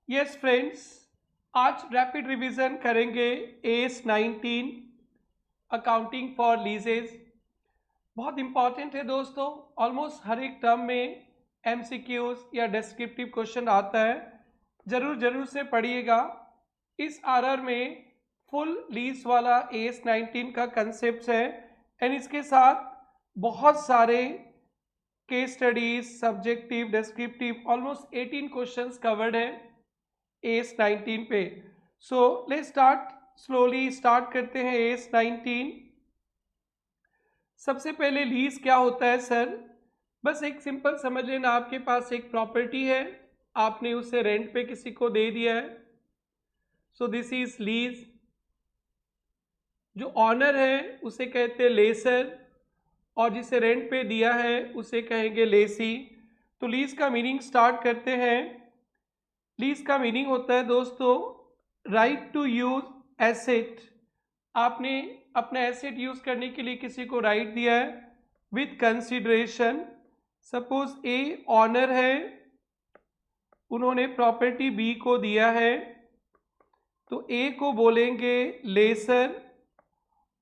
Yes friends, आज rapid revision करेंगे S 19 accounting for leases. बहुत इंपॉर्टेंट है दोस्तों। ऑलमोस्ट हर एक टर्म में एमसीक्यूज या डिस्क्रिप्टिव क्वेश्चन आता है। जरूर से पढ़िएगा। इस आरआर में फुल लीज वाला एस 19 का कंसेप्ट है एंड इसके साथ बहुत सारे case studies, subjective, descriptive, almost 18 questions covered है एस 19 पे। So let's start, slowly start करते हैं एस 19। सबसे पहले लीज क्या होता है सर? बस एक सिंपल समझ लेना, आपके पास एक प्रॉपर्टी है, आपने उसे रेंट पे किसी को दे दिया है, सो दिस इज लीज। जो ऑनर है उसे कहते हैं लेसर और जिसे रेंट पे दिया है उसे कहेंगे लेसी। तो लीज का मीनिंग स्टार्ट करते हैं। लीज का मीनिंग होता है दोस्तों राइट टू यूज एसेट। आपने अपना एसेट यूज करने के लिए किसी को राइट दिया है with consideration. Suppose a owner है, उन्होंने प्रॉपर्टी बी को दिया है, तो ए को बोलेंगे लेसर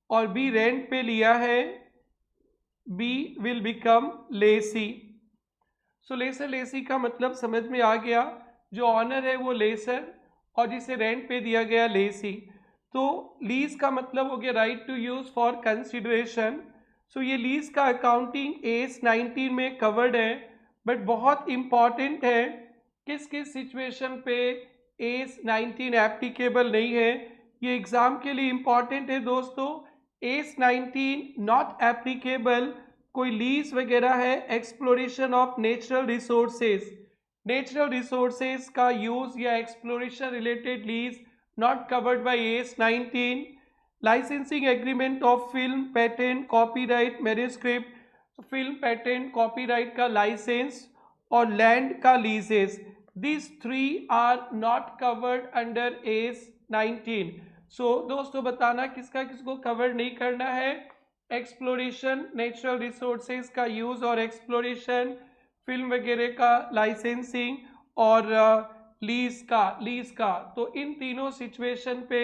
और बी रेंट पे लिया है, B will become lessee. So lessor lessee का मतलब समझ में आ गया। जो ऑनर है वो लेसर और जिसे रेंट पे दिया गया लेसी। तो लीज का मतलब हो गया right to use for consideration. So ये लीज का अकाउंटिंग एस 19 में कवर्ड है, बट बहुत इंपॉर्टेंट है किस किस सिचुएशन पे एस 19 एप्लीकेबल नहीं है। ये एग्जाम के लिए इंपॉर्टेंट है दोस्तों। एस 19 नॉट एप्लीकेबल कोई लीज वगैरह है, exploration of natural resources, natural resources का यूज या exploration related lease not covered by S 19। Licensing agreement of film, patent, copyright, manuscript, film, patent, copyright का लाइसेंस और लैंड का leases, this three are not covered under S 19। So दोस्तों बताना किसका किसको कवर नहीं करना है। एक्सप्लोरेशन, नेचुरल रिसोर्सेज का यूज और एक्सप्लोरेशन, फिल्म वगैरह का लाइसेंसिंग और लीज का। तो इन तीनों सिचुएशन पे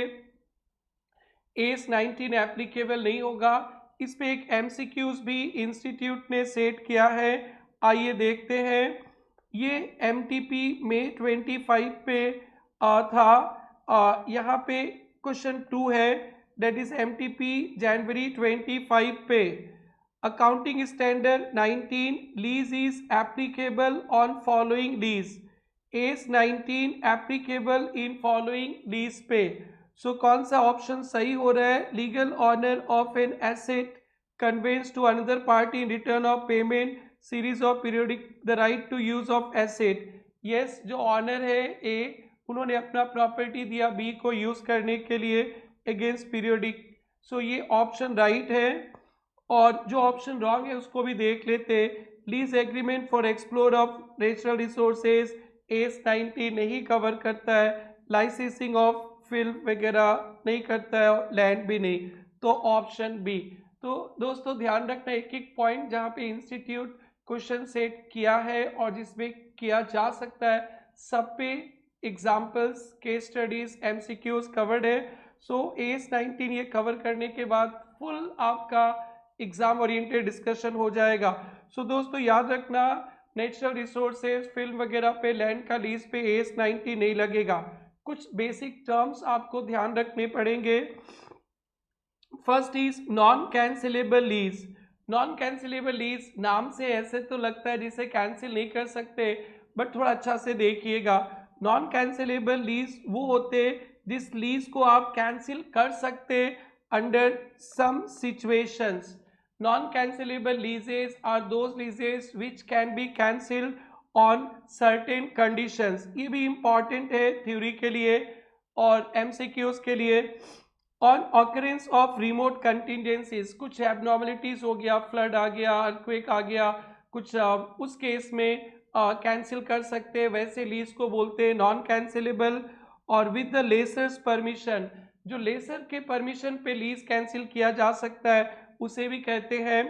एस 19 एप्लीकेबल नहीं होगा। इस पे एक एमसीक्यूज भी इंस्टीट्यूट ने सेट किया है, आइए देखते हैं। ये एमटीपी में 25 पे था। यहाँ पे क्वेश्चन 2 है, दैट इज एमटीपी जनवरी 25 पे। Accounting standard 19 lease is applicable on following lease. S 19 applicable in following lease पे। सो कौन सा ऑप्शन सही हो रहा है? Legal owner of an asset conveys to another party in return of payment series of periodic the right to use of asset. Yes, जो owner है A, उन्होंने अपना प्रॉपर्टी दिया बी को यूज करने के लिए अगेंस्ट पीरियोडिक। सो ये ऑप्शन राइट है। और जो ऑप्शन रॉन्ग है उसको भी देख लेते। Lease agreement for explore of natural resources S 19 नहीं कवर करता है, लाइसेंसिंग ऑफ फिल्म वगैरह नहीं करता है और लैंड भी नहीं, तो ऑप्शन बी। तो दोस्तों ध्यान रखना एक एक पॉइंट जहाँ पे इंस्टीट्यूट क्वेश्चन सेट किया है और जिसमें किया जा सकता है, सब पे examples, case studies, MCQs covered है। सो एस 19 ये कवर करने के बाद फुल आपका एग्जाम ओरिएंटेड डिस्कशन हो जाएगा। सो दोस्तों याद रखना, नेचुरल रिसोर्सेज, फिल्म वगैरह पे, लैंड का लीज पे एस 19 नहीं लगेगा। कुछ बेसिक टर्म्स आपको ध्यान रखने पड़ेंगे। First is non cancellable lease. Non cancellable lease नाम से ऐसे तो लगता है जिसे कैंसिल नहीं कर सकते, बट थोड़ा अच्छा से देखिएगा। नॉन कैंसिलेबल लीज वो होते जिस लीज को आप कैंसिल कर सकते under some situations. Non cancellable leases are those leases which can be cancelled on certain conditions. ये भी इंपॉर्टेंट है थ्योरी के लिए और एमसीक्यूज के लिए। On occurrence of remote contingencies, कुछ एबनॉर्मलिटीज हो गया, फ्लड आ गया, अर्थक्वेक आ गया, कुछ उस केस में कैंसिल कर सकते हैं, वैसे लीज को बोलते हैं नॉन कैंसिलेबल। और विद द लेसर्स परमिशन, जो लेसर के परमिशन पे लीज कैंसिल किया जा सकता है उसे भी कहते हैं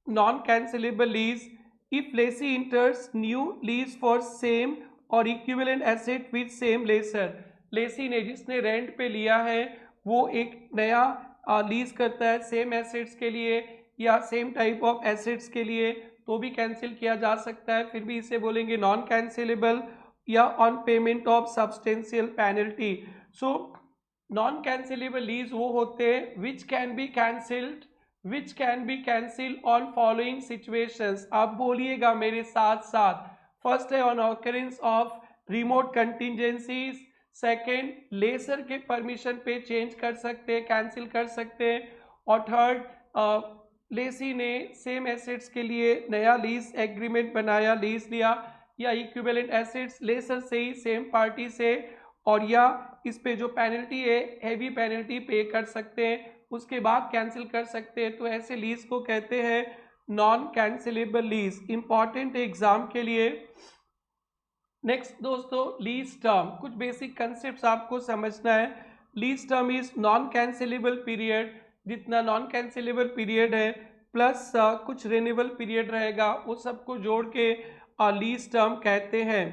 non cancellable lease. If lessee enters new lease for same और equivalent asset with same lessor, lessee ने जिसने रेंट पे लिया है वो एक नया लीज करता है सेम एसेट्स के लिए या सेम टाइप ऑफ एसेट्स के लिए, तो भी कैंसिल किया जा सकता है, फिर भी इसे बोलेंगे नॉन कैंसिलेबल या on payment of substantial penalty. So non cancellable lease वो होते हैं which can be cancelled on following situations. आप बोलिएगा मेरे साथ साथ, फर्स्ट है on occurrence of remote contingencies, second lessor के परमिशन पे चेंज कर सकते हैं, कैंसिल कर सकते हैं, और थर्ड लेसी ने सेम एसेट्स के लिए नया लीज एग्रीमेंट बनाया, लीज लिया, या इक्विवेलेंट एसेट्स लेसर से ही सेम पार्टी से, और या इस पे जो पेनल्टी है हैवी पेनल्टी पे कर सकते हैं, उसके बाद कैंसिल कर सकते हैं, तो ऐसे लीज को कहते हैं नॉन कैंसिलेबल लीज। इंपॉर्टेंट है एग्जाम के लिए। नेक्स्ट दोस्तों लीज टर्म, कुछ बेसिक कंसेप्ट आपको समझना है। Lease term is non cancellable period, जितना नॉन कैंसिलेबल पीरियड है प्लस कुछ रिन्यूएबल पीरियड रहेगा, वो सबको जोड़ के लीज टर्म कहते हैं।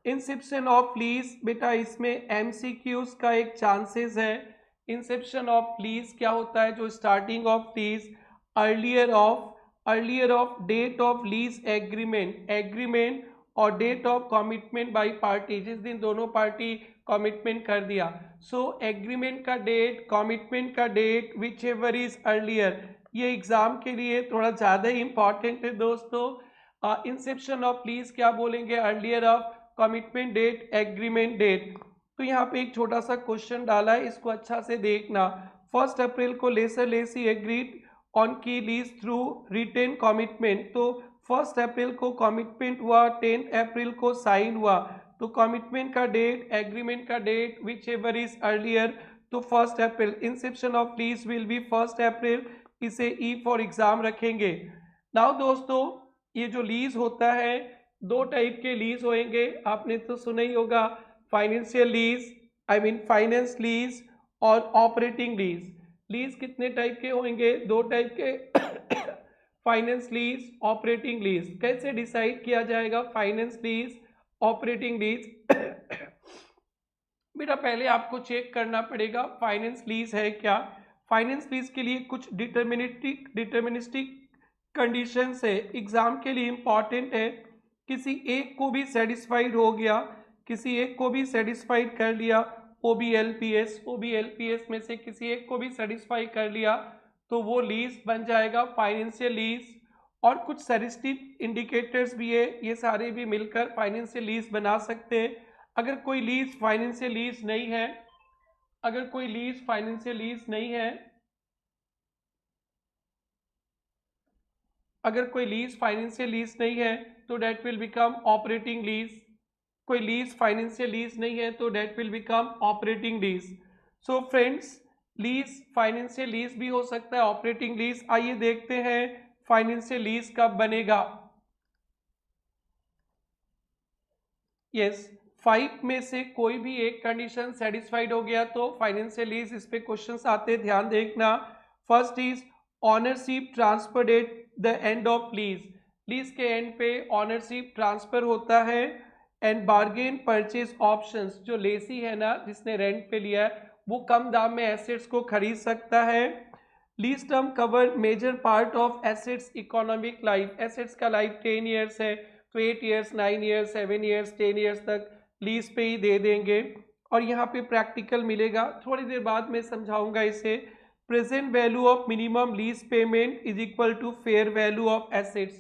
इंसेप्शन ऑफ लीज, बेटा इसमें एमसीक्यूज का एक चांसेस है। इंसेप्शन ऑफ लीज क्या होता है, जो starting of lease, earlier of date of lease agreement और date of commitment by party, जिस दिन दोनों पार्टी कमिटमेंट कर दिया। सो एग्रीमेंट का डेट, कमिटमेंट का date, whichever is earlier, ये एग्जाम के लिए थोड़ा ज़्यादा ही इंपॉर्टेंट है दोस्तों। इंसेप्शन ऑफ लीज क्या बोलेंगे, earlier of commitment date, agreement date. तो यहाँ पे एक छोटा सा क्वेश्चन डाला है, इसको अच्छा से देखना। 1 अप्रैल को लेसर लेसी एग्रीड ऑन की लीज थ्रू रिटेन कमिटमेंट, तो 1 अप्रैल को कमिटमेंट हुआ, 10 अप्रैल को साइन हुआ, तो कमिटमेंट का डेट, एग्रीमेंट का date, whichever is earlier, तो 1 April. Inception of lease will be 1 April, इसे ई फॉर एग्जाम रखेंगे। नाउ दोस्तों ये जो लीज होता है, दो टाइप के लीज होंगे, आपने तो सुना ही होगा, financial lease, I mean finance lease और ऑपरेटिंग लीज। लीज कितने टाइप के होंगे, दो टाइप के फाइनेंस लीज, ऑपरेटिंग लीज। कैसे डिसाइड किया जाएगा फाइनेंस लीज, ऑपरेटिंग लीज? बेटा पहले आपको चेक करना पड़ेगा फाइनेंस लीज है क्या। फाइनेंस लीज के लिए कुछ डिटर्मिनिस्टिक कंडीशंस है, एग्जाम के लिए इंपॉर्टेंट है। किसी एक को भी सेटिस्फाइड हो गया, किसी एक को भी सेटिस्फाइड कर लिया, ओबीएलपीएस में से किसी एक को भी सेटिस्फाई कर लिया, तो वो लीज बन जाएगा फाइनेंशियल लीज। और कुछ स्टैटिस्टिक इंडिकेटर्स भी है, ये सारे भी मिलकर फाइनेंशियल लीज बना सकते हैं। अगर कोई लीज फाइनेंशियल लीज नहीं है, अगर कोई लीज फाइनेंशियल लीज नहीं है, अगर कोई लीज फाइनेंशियल लीज नहीं है तो that will become operating lease. कोई लीज फाइनेंशियल लीज नहीं है तो that will become operating lease. So friends lease financial lease भी हो सकता है, ऑपरेटिंग लीज। आइए देखते हैं फाइनेंशियल लीज कब बनेगा। यस, 5 में से कोई भी एक कंडीशन सेटिस्फाइड हो गया तो फाइनेंशियल लीज, इस पे क्वेश्चंस आते, ध्यान देखना। First is ownership transfer date the end of lease, lease के एंड पे ऑनरशिप ट्रांसफर होता है। एंड बार्गेन परचेज ऑप्शंस, जो लेसी है ना जिसने रेंट पे लिया है, वो कम दाम में एसेट्स को खरीद सकता है। Lease term cover major part of assets economic life, assets का लाइफ 10 ईयर्स है तो 8 ईयर्स, 9 ईयर्स, 7 ईयर्स, 10 ईयर्स तक लीज पे ही दे देंगे। और यहाँ पे प्रैक्टिकल मिलेगा, थोड़ी देर बाद में समझाऊंगा इसे। Present value of minimum lease payment is equal to fair value of assets,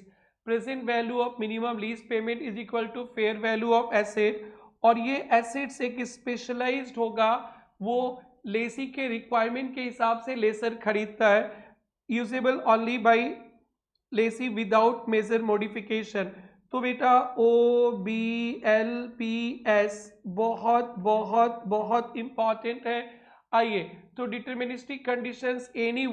present value of minimum lease payment is equal to fair value of asset. और ये एसेट्स एक स्पेशलाइज्ड होगा, वो लेसी के रिक्वायरमेंट के हिसाब से लेसर खरीदता है, usable only by lessee without major modification. तो बेटा OBLPS बहुत बहुत बहुत इंपॉर्टेंट है। आइए तो deterministic conditions, any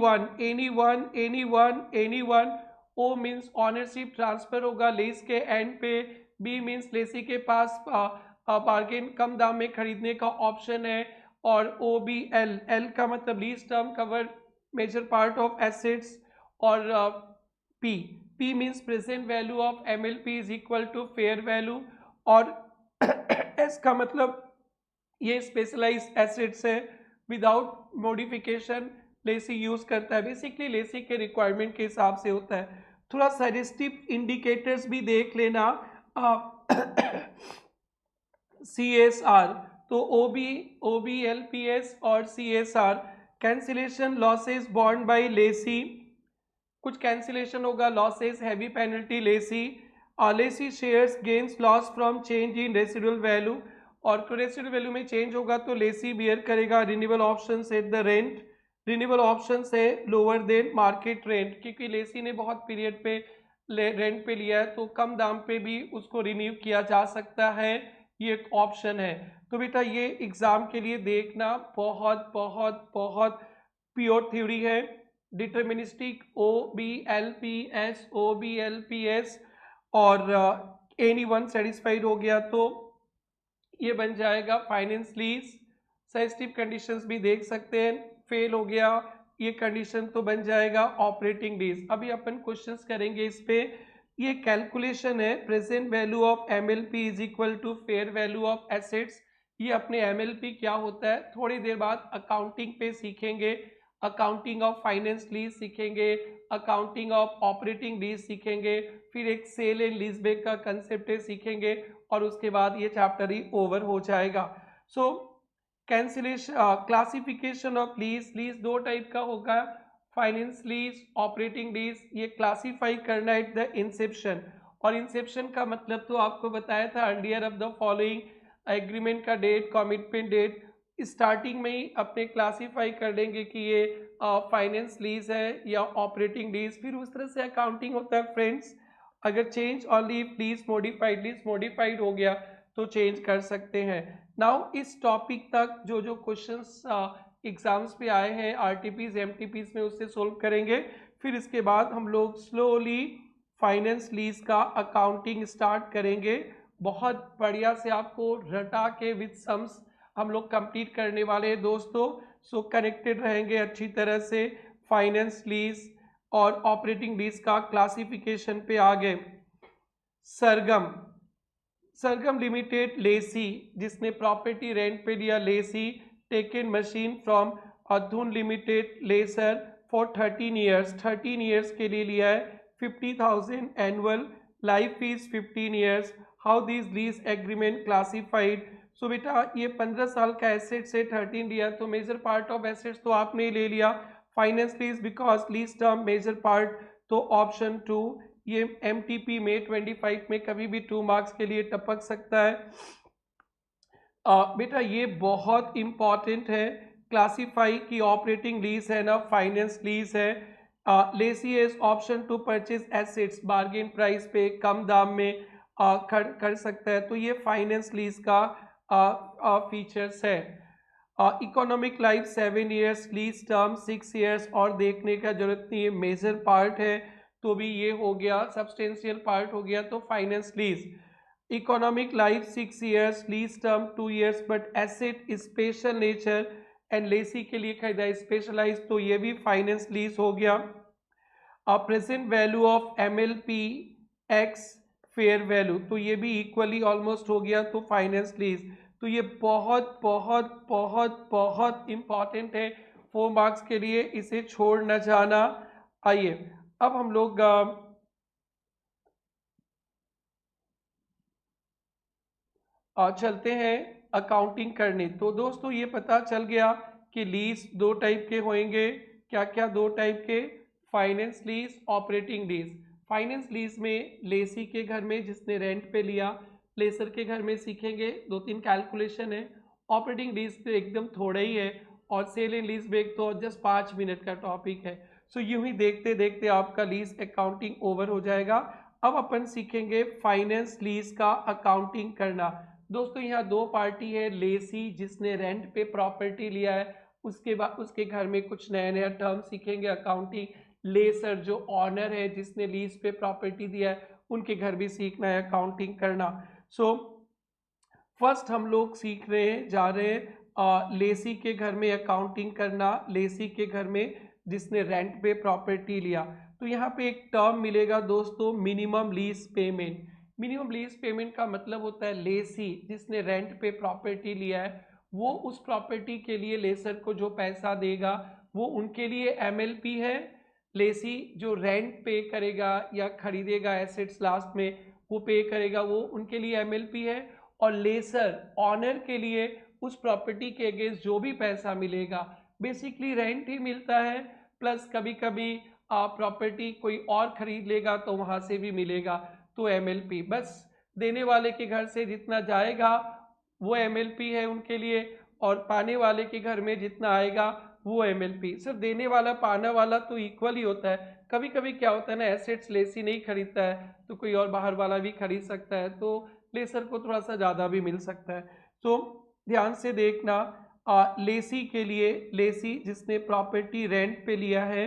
one. O means ownership transfer होगा लीज के एंड पे, बी मीन्स लेसी के पास बार्गेन कम दाम में खरीदने का ऑप्शन है, और OBL, एल का मतलब lease term cover major part of assets, और P means present value of MLP is equal to fair value, और एस का मतलब ये स्पेशलाइज एसेट्स है, विदाउट मॉडिफिकेशन लेसी यूज करता है। बेसिकली लेसी के रिक्वायरमेंट के हिसाब से होता है। थोड़ा सजेस्टिव इंडिकेटर्स भी देख लेना। CSR, तो OBLPS और CSR, cancellation losses borne by lessee, कुछ कैंसिलेशन होगा, losses, heavy penalty lessee, lessee shares gains loss from change in residual value, और रेसिडुअल वैल्यू में चेंज होगा तो लेसी बियर करेगा। Renewal option at the rent, renewal option से lower than market rent, क्योंकि lessee ने बहुत पीरियड पे रेंट पे लिया है तो कम दाम पे भी उसको रिन्यू किया जा सकता है, ये एक ऑप्शन है। तो बेटा ये एग्जाम के लिए देखना, बहुत बहुत बहुत प्योर थ्योरी है। डिटर्मिनिस्टिक OBLPS और एनी वन सेटिस्फाइड हो गया तो ये बन जाएगा फाइनेंस लीज। सेंसिटिव कंडीशंस भी देख सकते हैं, फेल हो गया ये कंडीशन तो बन जाएगा ऑपरेटिंग लीज। अभी अपन क्वेश्चंस करेंगे इस पे। ये कैलकुलेशन है, present value of MLP is equal to fair value of assets. ये अपने MLP क्या होता है थोड़ी देर बाद अकाउंटिंग पे सीखेंगे, अकाउंटिंग ऑफ फाइनेंस लीज सीखेंगे, अकाउंटिंग ऑफ ऑपरेटिंग लीज सीखेंगे, फिर एक सेल एंड लीज बैक का कंसेप्ट है सीखेंगे, और उसके बाद ये चैप्टर ही ओवर हो जाएगा। So cancellation, classification of lease, lease दो टाइप का होगा, फाइनेंस लीज, ऑपरेटिंग लीज। ये क्लासीफाई करना एट द इंसेप्शन, और इंसेप्शन का मतलब तो आपको बताया था, earlier of the following, agreement का डेट, कमिटमेंट डेट, स्टार्टिंग में ही अपने क्लासीफाई कर लेंगे कि ये फाइनेंस लीज है या ऑपरेटिंग लीज, फिर उस तरह से अकाउंटिंग होता है फ्रेंड्स। अगर चेंज ऑनली लीज मॉडिफाइड हो गया तो चेंज कर सकते हैं। नाउ इस टॉपिक तक जो जो क्वेश्चंस एग्जाम्स पे आए हैं RTPs MTPs में उससे सोल्व करेंगे, फिर इसके बाद हम लोग स्लोली फाइनेंस लीज का अकाउंटिंग स्टार्ट करेंगे। बहुत बढ़िया से आपको रटा के विद सम्स हम लोग कंप्लीट करने वाले हैं दोस्तों। सो कनेक्टेड रहेंगे अच्छी तरह से। फाइनेंस लीज और ऑपरेटिंग लीज का क्लासिफिकेशन पे आ गए। सरगम, सरगम लिमिटेड लेसी, जिसने प्रॉपर्टी रेंट पे लिया लेसी, टेकन मशीन फ्रॉम अधुन limited lessor for 13 years, 13 years के लिए लिया है, 50,000 annual, life is 15 years, how this lease agreement classified. So बेटा ये 15 साल का एसेट से 13 लिया तो मेजर पार्ट ऑफ एसेट्स तो आपने ले लिया, finance lease because lease term major part, तो ऑप्शन 2। ये MTP में 25 में कभी भी 2 मार्क्स के लिए टपक सकता है। बेटा ये बहुत इंपॉर्टेंट है, क्लासीफाई की ऑपरेटिंग लीज है ना फाइनेंस लीज है। Lessee is option to purchase assets, bargain price पे कम दाम में कर सकता है, तो ये फाइनेंस लीज का फीचर्स है। Economic life 7 years, lease term 6 years, और देखने का जरूरत नहीं है, मेजर पार्ट है तो भी ये हो गया, सब्सटेंशियल पार्ट हो गया तो finance lease. Economic life 6 years, lease term 2 years, but asset special nature and lessee के लिए खरीदा स्पेशलाइज, तो ये भी फाइनेंस लीज हो गया। Present value of MLP x fair value, तो ये भी इक्वली ऑलमोस्ट हो गया तो फाइनेंस लीज। तो ये बहुत बहुत बहुत बहुत इंपॉर्टेंट है 4 मार्क्स के लिए, इसे छोड़ न जाना। आइए अब हम लोग चलते हैं अकाउंटिंग करने। तो दोस्तों ये पता चल गया कि लीज दो टाइप के होंगे, क्या क्या दो टाइप के, finance lease, operating lease. Finance lease में लेसी के घर में जिसने रेंट पे लिया, लेसर के घर में सीखेंगे, 2-3 कैलकुलेशन है। ऑपरेटिंग लीज तो एकदम थोड़ा ही है, और सेल एंड लीज बैक तो जस्ट 5 मिनट का टॉपिक है। सो यूं ही देखते देखते आपका लीज अकाउंटिंग ओवर हो जाएगा। अब अपन सीखेंगे फाइनेंस लीज का अकाउंटिंग करना। दोस्तों यहाँ दो पार्टी है, लेसी जिसने रेंट पे प्रॉपर्टी लिया है, उसके बाद उसके घर में कुछ नया नया टर्म सीखेंगे अकाउंटिंग। लेसर जो ऑनर है जिसने लीज पे प्रॉपर्टी दिया है, उनके घर भी सीखना है अकाउंटिंग करना। सो फर्स्ट हम लोग सीख रहे हैं, जा रहे हैं लेसी के घर में अकाउंटिंग करना, लेसी के घर में जिसने रेंट पे प्रॉपर्टी लिया। तो यहाँ पे एक टर्म मिलेगा दोस्तों, minimum lease payment. Minimum lease payment का मतलब होता है लेसी जिसने रेंट पे प्रॉपर्टी लिया है वो उस प्रॉपर्टी के लिए लेसर को जो पैसा देगा वो उनके लिए एमएलपी है। लेसी जो रेंट पे करेगा या खरीदेगा एसेट्स लास्ट में वो पे करेगा वो उनके लिए एमएलपी है। और लेसर ऑनर के लिए उस प्रॉपर्टी के अगेंस्ट जो भी पैसा मिलेगा बेसिकली रेंट ही मिलता है, प्लस कभी कभी प्रॉपर्टी कोई और खरीद लेगा तो वहाँ से भी मिलेगा तो एमएलपी। बस देने वाले के घर से जितना जाएगा वो एमएलपी है उनके लिए और पाने वाले के घर में जितना आएगा वो एमएलपी। सिर्फ देने वाला पाना वाला तो इक्वल ही होता है। कभी कभी क्या होता है ना एसेट्स लेसी नहीं खरीदता है तो कोई और बाहर वाला भी खरीद सकता है तो लेसर को थोड़ा सा ज़्यादा भी मिल सकता है। तो ध्यान से देखना लेसी के लिए लेसी जिसने प्रॉपर्टी रेंट पे लिया है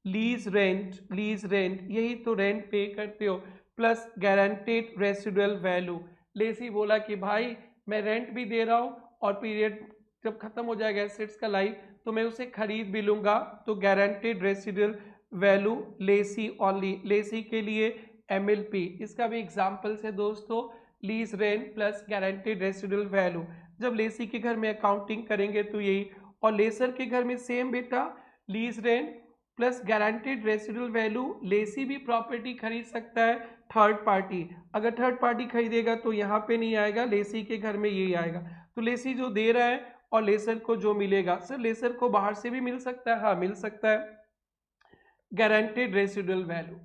लीज रेंट यही तो रेंट पे करते हो plus guaranteed residual value. Lessee बोला कि भाई मैं रेंट भी दे रहा हूँ और पीरियड जब खत्म हो जाएगा एसेट्स का लाइफ तो मैं उसे खरीद भी लूंगा तो guaranteed residual value lessee only. Lessee के लिए एमएलपी इसका भी एग्जांपल्स है दोस्तों lease rent plus guaranteed residual value. जब लेसी के घर में अकाउंटिंग करेंगे तो यही और लेसर के घर में सेम बेटा lease rent plus guaranteed residual value. Lessee भी प्रॉपर्टी खरीद सकता है थर्ड पार्टी, अगर थर्ड पार्टी खरीदेगा तो यहाँ पे नहीं आएगा लेसी के घर में यही आएगा। तो लेसी जो दे रहा है और लेसर को जो मिलेगा सर लेसर को बाहर से भी मिल सकता है, हाँ मिल सकता है। Guaranteed residual value,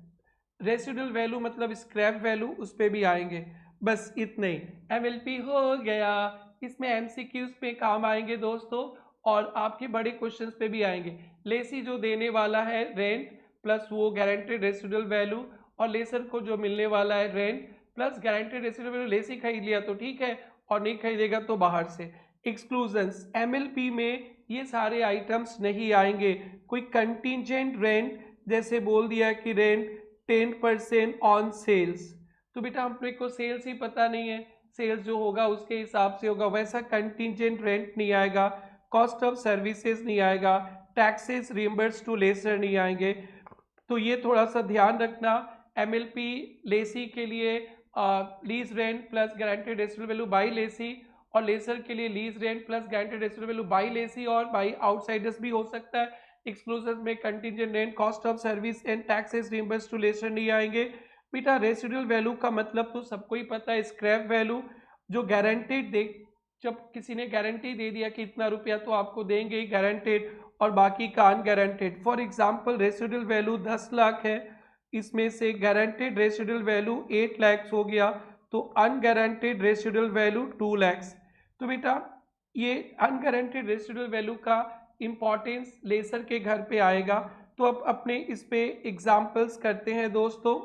residual value मतलब स्क्रैप वैल्यू उस पर भी आएंगे। बस इतना ही एमएलपी हो गया। इसमें एमसीक्यूज पे काम आएंगे दोस्तों और आपके बड़े क्वेश्चंस पे भी आएंगे। लेसी जो देने वाला है रेंट प्लस वो गारंटेड रेसिडुअल वैल्यू और लेसर को जो मिलने वाला है rent plus guaranteed residual value. Lessee खरीद लिया तो ठीक है और नहीं खरीदेगा तो बाहर से। एक्सक्लूजन्स एमएलपी में ये सारे आइटम्स नहीं आएंगे। कोई कंटिजेंट रेंट जैसे बोल दिया कि रेंट 10% ऑन सेल्स तो बेटा हम को सेल्स ही पता नहीं है, सेल्स जो होगा उसके हिसाब से होगा, वैसा कंटिजेंट रेंट नहीं आएगा, कॉस्ट ऑफ सर्विसेज नहीं आएगा, टैक्सेस रिइंबर्स टू लेसर नहीं आएंगे। तो ये थोड़ा सा ध्यान रखना। एमएलपी लेसी के लिए lease rent plus guaranteed residual value by lessee और लेसर के लिए lease rent plus guaranteed residual value by lessee और बाई आउटसाइडर्स भी हो सकता है। एक्सक्लूसिव में contingent rent cost of service and taxes reimburse to lessor नहीं आएंगे। बेटा रेसिडुअल वैल्यू का मतलब तो सबको ही पता है, स्क्रैप वैल्यू जो गारंटेड दे, जब किसी ने गारंटी दे दिया कि इतना रुपया तो आपको देंगे ही गारंटेड और बाकी का unguaranteed. For example residual value 10 lakh है, इसमें से गारंटेड रेसिडुअल वैल्यू 8 लाख हो गया तो अनगारंटेड रेसिडुअल वैल्यू 2 लाख। तो बेटा ये अनगारंटेड रेसिडुअल वैल्यू का इंपॉर्टेंस लेसर के घर पे आएगा। तो अब अपने इस पे एग्जांपल्स करते हैं दोस्तों।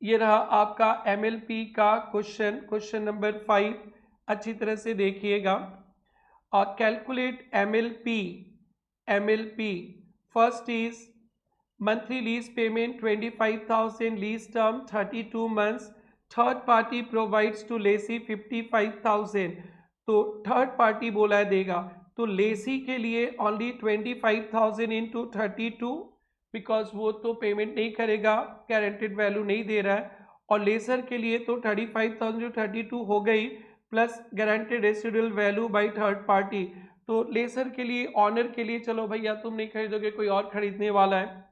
ये रहा आपका एमएलपी का क्वेश्चन, क्वेश्चन नंबर 5 अच्छी तरह से देखिएगा। Calculate MLP. MLP first is monthly lease payment 25,000, lease term 32 months, third party provides to lessee 55,000। तो थर्ड पार्टी बोला देगा तो लेसी के लिए ओनली 25,000 इंटू 32 बिकॉज वो तो पेमेंट नहीं करेगा, गारंटेड वैल्यू नहीं दे रहा है। और लेसर के लिए तो 35,000 जो 32 हो गई plus guaranteed residual value by third party. तो लेसर के लिए ऑनर के लिए चलो भैया तुम नहीं खरीदोगे कोई और खरीदने वाला है।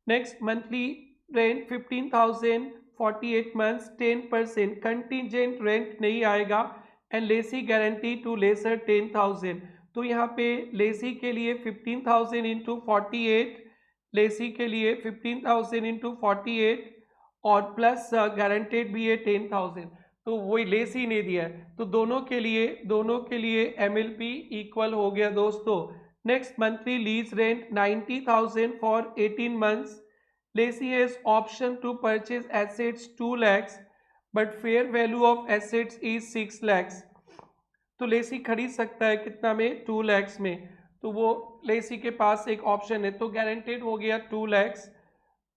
Next monthly rent 15,000 48 months 10% contingent rent नहीं आएगा and lessee guarantee to lessor 10,000। तो यहाँ पे लेसी के लिए 15,000 इंटू 48, लेसी के लिए 15,000 इंटू 48 और प्लस गारंटेड भी है 10,000। तो वही लेसी ने दिया है तो दोनों के लिए एमएलपी इक्वल हो गया दोस्तों। Next monthly lease rent 90,000 for 18 months, lessee has option to purchase assets 2 lakhs but fair value of assets is 6 lakhs। तो लेसी खरीद सकता है कितना में 2 lakhs में, तो वो लेसी के पास एक ऑप्शन है तो गारंटेड हो गया 2 lakhs,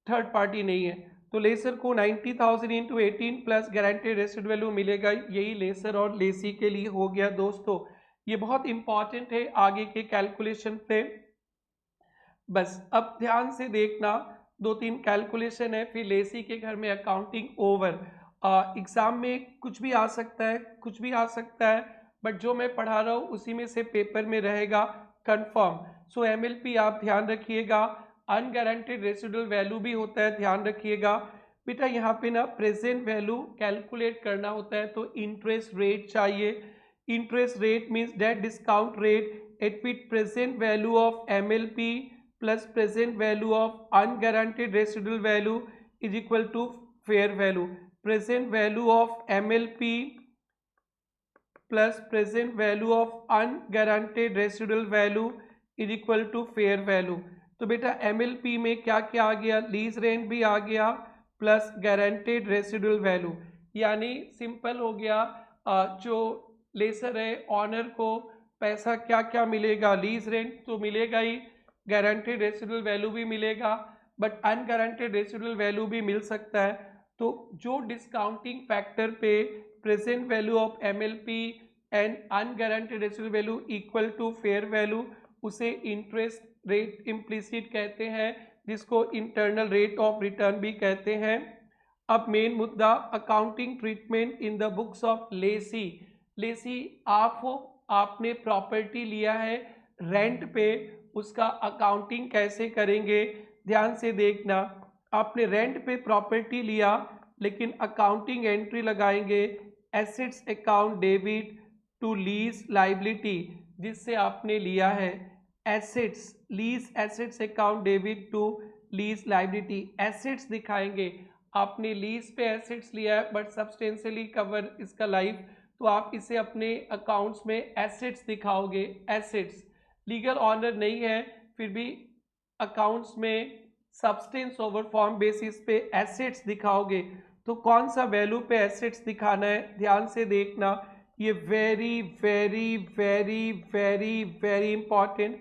थर्ड पार्टी नहीं है। तो लेसर को 90,000 into 18 plus guaranteed residual value मिलेगा, यही लेसर और लेसी के लिए हो गया दोस्तों। ये बहुत इंपॉर्टेंट है आगे के कैलकुलेशन पे। बस अब ध्यान से देखना 2-3 कैलकुलेशन है फिर लेसी के घर में अकाउंटिंग ओवर। एग्ज़ाम में कुछ भी आ सकता है, कुछ भी आ सकता है, बट जो मैं पढ़ा रहा हूँ उसी में से पेपर में रहेगा कंफर्म। सो एमएलपी आप ध्यान रखिएगा। अनगारंटेड रेसिडुअल वैल्यू भी होता है, ध्यान रखिएगा बेटा। यहाँ पे ना प्रेजेंट वैल्यू कैलकुलेट करना होता है तो इंटरेस्ट रेट चाहिए। Interest rate means that discount rate at which present value of MLP plus present value of unguaranteed residual value is equal to fair value. Present value of MLP plus present value of unguaranteed residual value is equal to fair value. तो बेटा MLP में क्या क्या आ गया, lease rent भी आ गया plus guaranteed residual value, यानी simple हो गया। जो लेसर है ऑनर को पैसा क्या क्या मिलेगा, लीज रेंट तो मिलेगा ही, गारंटेड रेसिडुअल वैल्यू भी मिलेगा, बट अनगारंटेड रेसिडुअल वैल्यू भी मिल सकता है। तो जो डिस्काउंटिंग फैक्टर पे present value of MLP and unguaranteed residual value equal to fair value, उसे इंटरेस्ट रेट इम्प्लिसिट कहते हैं, जिसको इंटरनल रेट ऑफ रिटर्न भी कहते हैं। अब मेन मुद्दा accounting treatment in the books of lessee. Lessee आप हो, आपने प्रॉपर्टी लिया है रेंट पे, उसका अकाउंटिंग कैसे करेंगे ध्यान से देखना। आपने रेंट पे प्रॉपर्टी लिया लेकिन अकाउंटिंग एंट्री लगाएंगे assets account debit to lease liability, जिससे आपने लिया है assets, lease assets account debit to lease liability. Assets दिखाएंगे, आपने लीज पे एसेट्स लिया है बट सब्सटेंशियली कवर इसका लाइफ, तो आप इसे अपने अकाउंट्स में एसेट्स दिखाओगे। एसेट्स लीगल ऑनर नहीं है फिर भी अकाउंट्स में सब्सटेंस ओवर फॉर्म बेसिस पे एसेट्स दिखाओगे। तो कौन सा वैल्यू पे एसेट्स दिखाना है ध्यान से देखना, ये very very very very very important.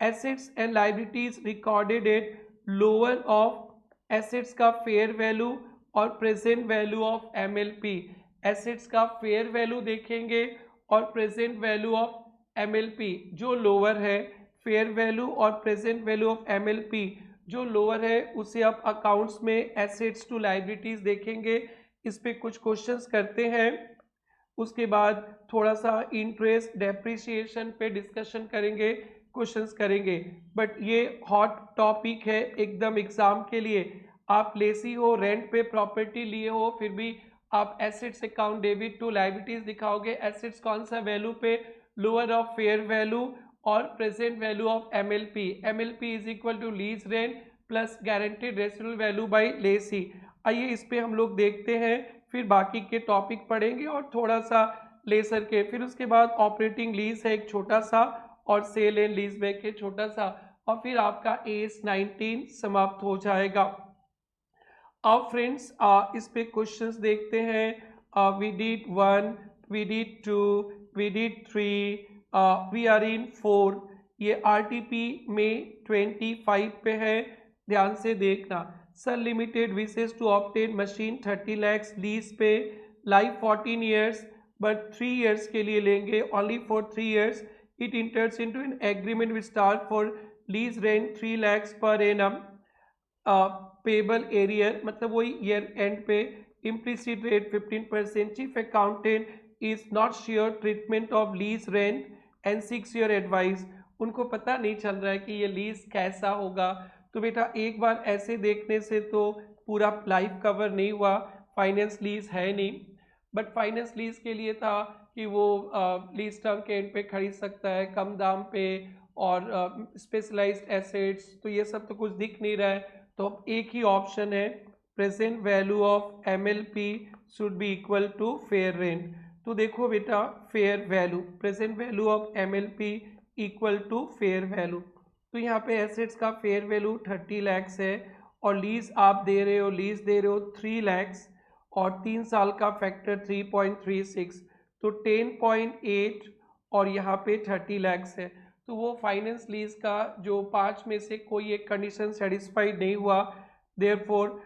Assets and liabilities recorded at lower of assets का फेयर वैल्यू और present value of MLP. Assets का फेयर वैल्यू देखेंगे और प्रेजेंट वैल्यू ऑफ एमएलपी जो लोअर है, फेयर वैल्यू और प्रेजेंट वैल्यू ऑफ एमएलपी जो lower है, उसे आप अकाउंट्स में एसेट्स टू लाइबिलिटीज देखेंगे। इस पे कुछ क्वेश्चंस करते हैं, उसके बाद थोड़ा सा इंटरेस्ट डेप्रिसिएशन पे डिस्कशन करेंगे, क्वेश्चंस करेंगे। बट ये हॉट टॉपिक है एकदम एग्जाम के लिए। आप लेसी हो, रेंट पे प्रॉपर्टी लिए हो, फिर भी आप assets account debit to liabilities दिखाओगे। एसेट्स कौन सा वैल्यू पे, लोअर ऑफ फेयर वैल्यू और present value of MLP. MLP is equal to lease rent plus guaranteed residual value by lessee. आइए इस पे हम लोग देखते हैं, फिर बाकी के टॉपिक पढ़ेंगे और थोड़ा सा लेसर के, फिर उसके बाद ऑपरेटिंग लीज है एक छोटा सा और सेल एंड लीज बैक है छोटा सा, और फिर आपका AS 19 समाप्त हो जाएगा। अब फ्रेंड्स इस पे क्वेश्चंस देखते हैं। We did 1, we did 2, we did 3, we are in 4। ये RTP में 25 पे है, ध्यान से देखना। Sun limited wishes to obtain machine 30 lakhs lease पे, लाइफ 14 years बट 3 years के लिए लेंगे, only for 3 years। It enters into an agreement with Star for lease rent 3 lakhs per annum, payable arrear मतलब वही ईयर एंड पे, implicit rate 15%। Chief accountant is not sure treatment of lease rent and 6 year advice. उनको पता नहीं चल रहा है कि ये लीज कैसा होगा। तो बेटा एक बार ऐसे देखने से तो पूरा लाइफ कवर नहीं हुआ, फाइनेंस लीज है नहीं, बट फाइनेंस लीज के लिए था कि वो लीज टर्म के एंड पे खरीद सकता है कम दाम पे और स्पेशलाइज्ड एसेट्स, तो ये सब तो कुछ दिख नहीं रहा है। तो अब एक ही ऑप्शन है, present value of MLP should be equal to fair rent. तो देखो बेटा fair value, present value of MLP equal to fair value. तो यहाँ पे एसेट्स का फेयर वैल्यू 30 lakhs है और लीज आप दे रहे हो, लीज दे रहे हो 3 lakhs और 3 साल का फैक्टर 3.36, तो 10.8 और यहाँ पे 30 lakhs है। तो वो फाइनेंस लीज का जो 5 में से कोई एक कंडीशन सेटिस्फाइड नहीं हुआ, therefore